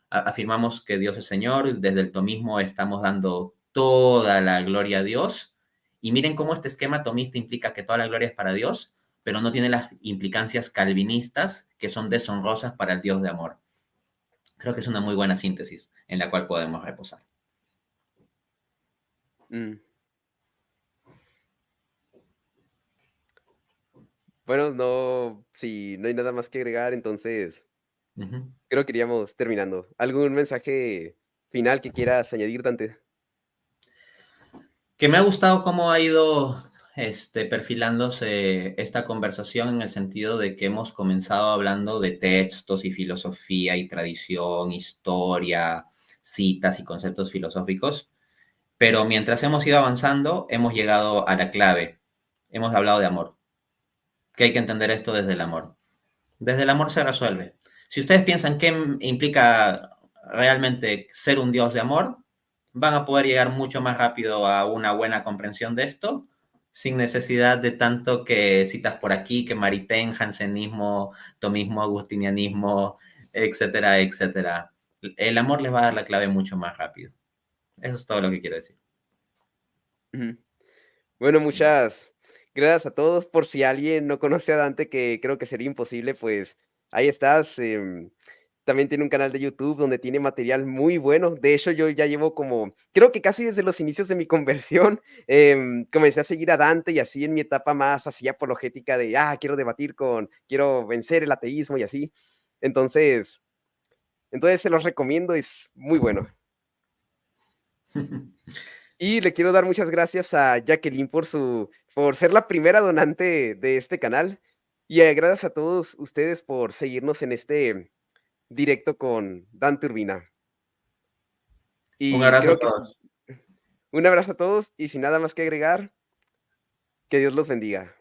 afirmamos que Dios es Señor, desde el tomismo estamos dando toda la gloria a Dios, y miren cómo este esquema tomista implica que toda la gloria es para Dios, pero no tiene las implicancias calvinistas que son deshonrosas para el Dios de amor. Creo que es una muy buena síntesis en la cual podemos reposar. Bueno, si no hay nada más que agregar, entonces creo que iríamos terminando. ¿Algún mensaje final que quieras añadir, Dante? Que me ha gustado cómo ha ido perfilándose esta conversación en el sentido de que hemos comenzado hablando de textos y filosofía y tradición, historia, citas y conceptos filosóficos, pero mientras hemos ido avanzando, hemos llegado a la clave. Hemos hablado de amor, que hay que entender esto desde el amor. Desde el amor se resuelve. Si ustedes piensan qué implica realmente ser un Dios de amor, van a poder llegar mucho más rápido a una buena comprensión de esto, sin necesidad de tanto que citas por aquí, que Maritain, jansenismo, tomismo, agustinianismo, etcétera, etcétera. El amor les va a dar la clave mucho más rápido. Eso es todo lo que quiero decir. Bueno, muchas gracias a todos. Por si alguien no conoce a Dante, que creo que sería imposible, pues ahí estás. También tiene un canal de YouTube donde tiene material muy bueno. De hecho, yo ya llevo como, creo que casi desde los inicios de mi conversión, comencé a seguir a Dante y así en mi etapa más así apologética de, quiero vencer el ateísmo y así. Entonces se los recomiendo, es muy bueno. Y le quiero dar muchas gracias a Jacqueline por ser la primera donante de este canal. Y gracias a todos ustedes por seguirnos en este directo con Dante Urbina. Un Y abrazo a creo que todos. un abrazo a todos y sin nada más que agregar, que Dios los bendiga.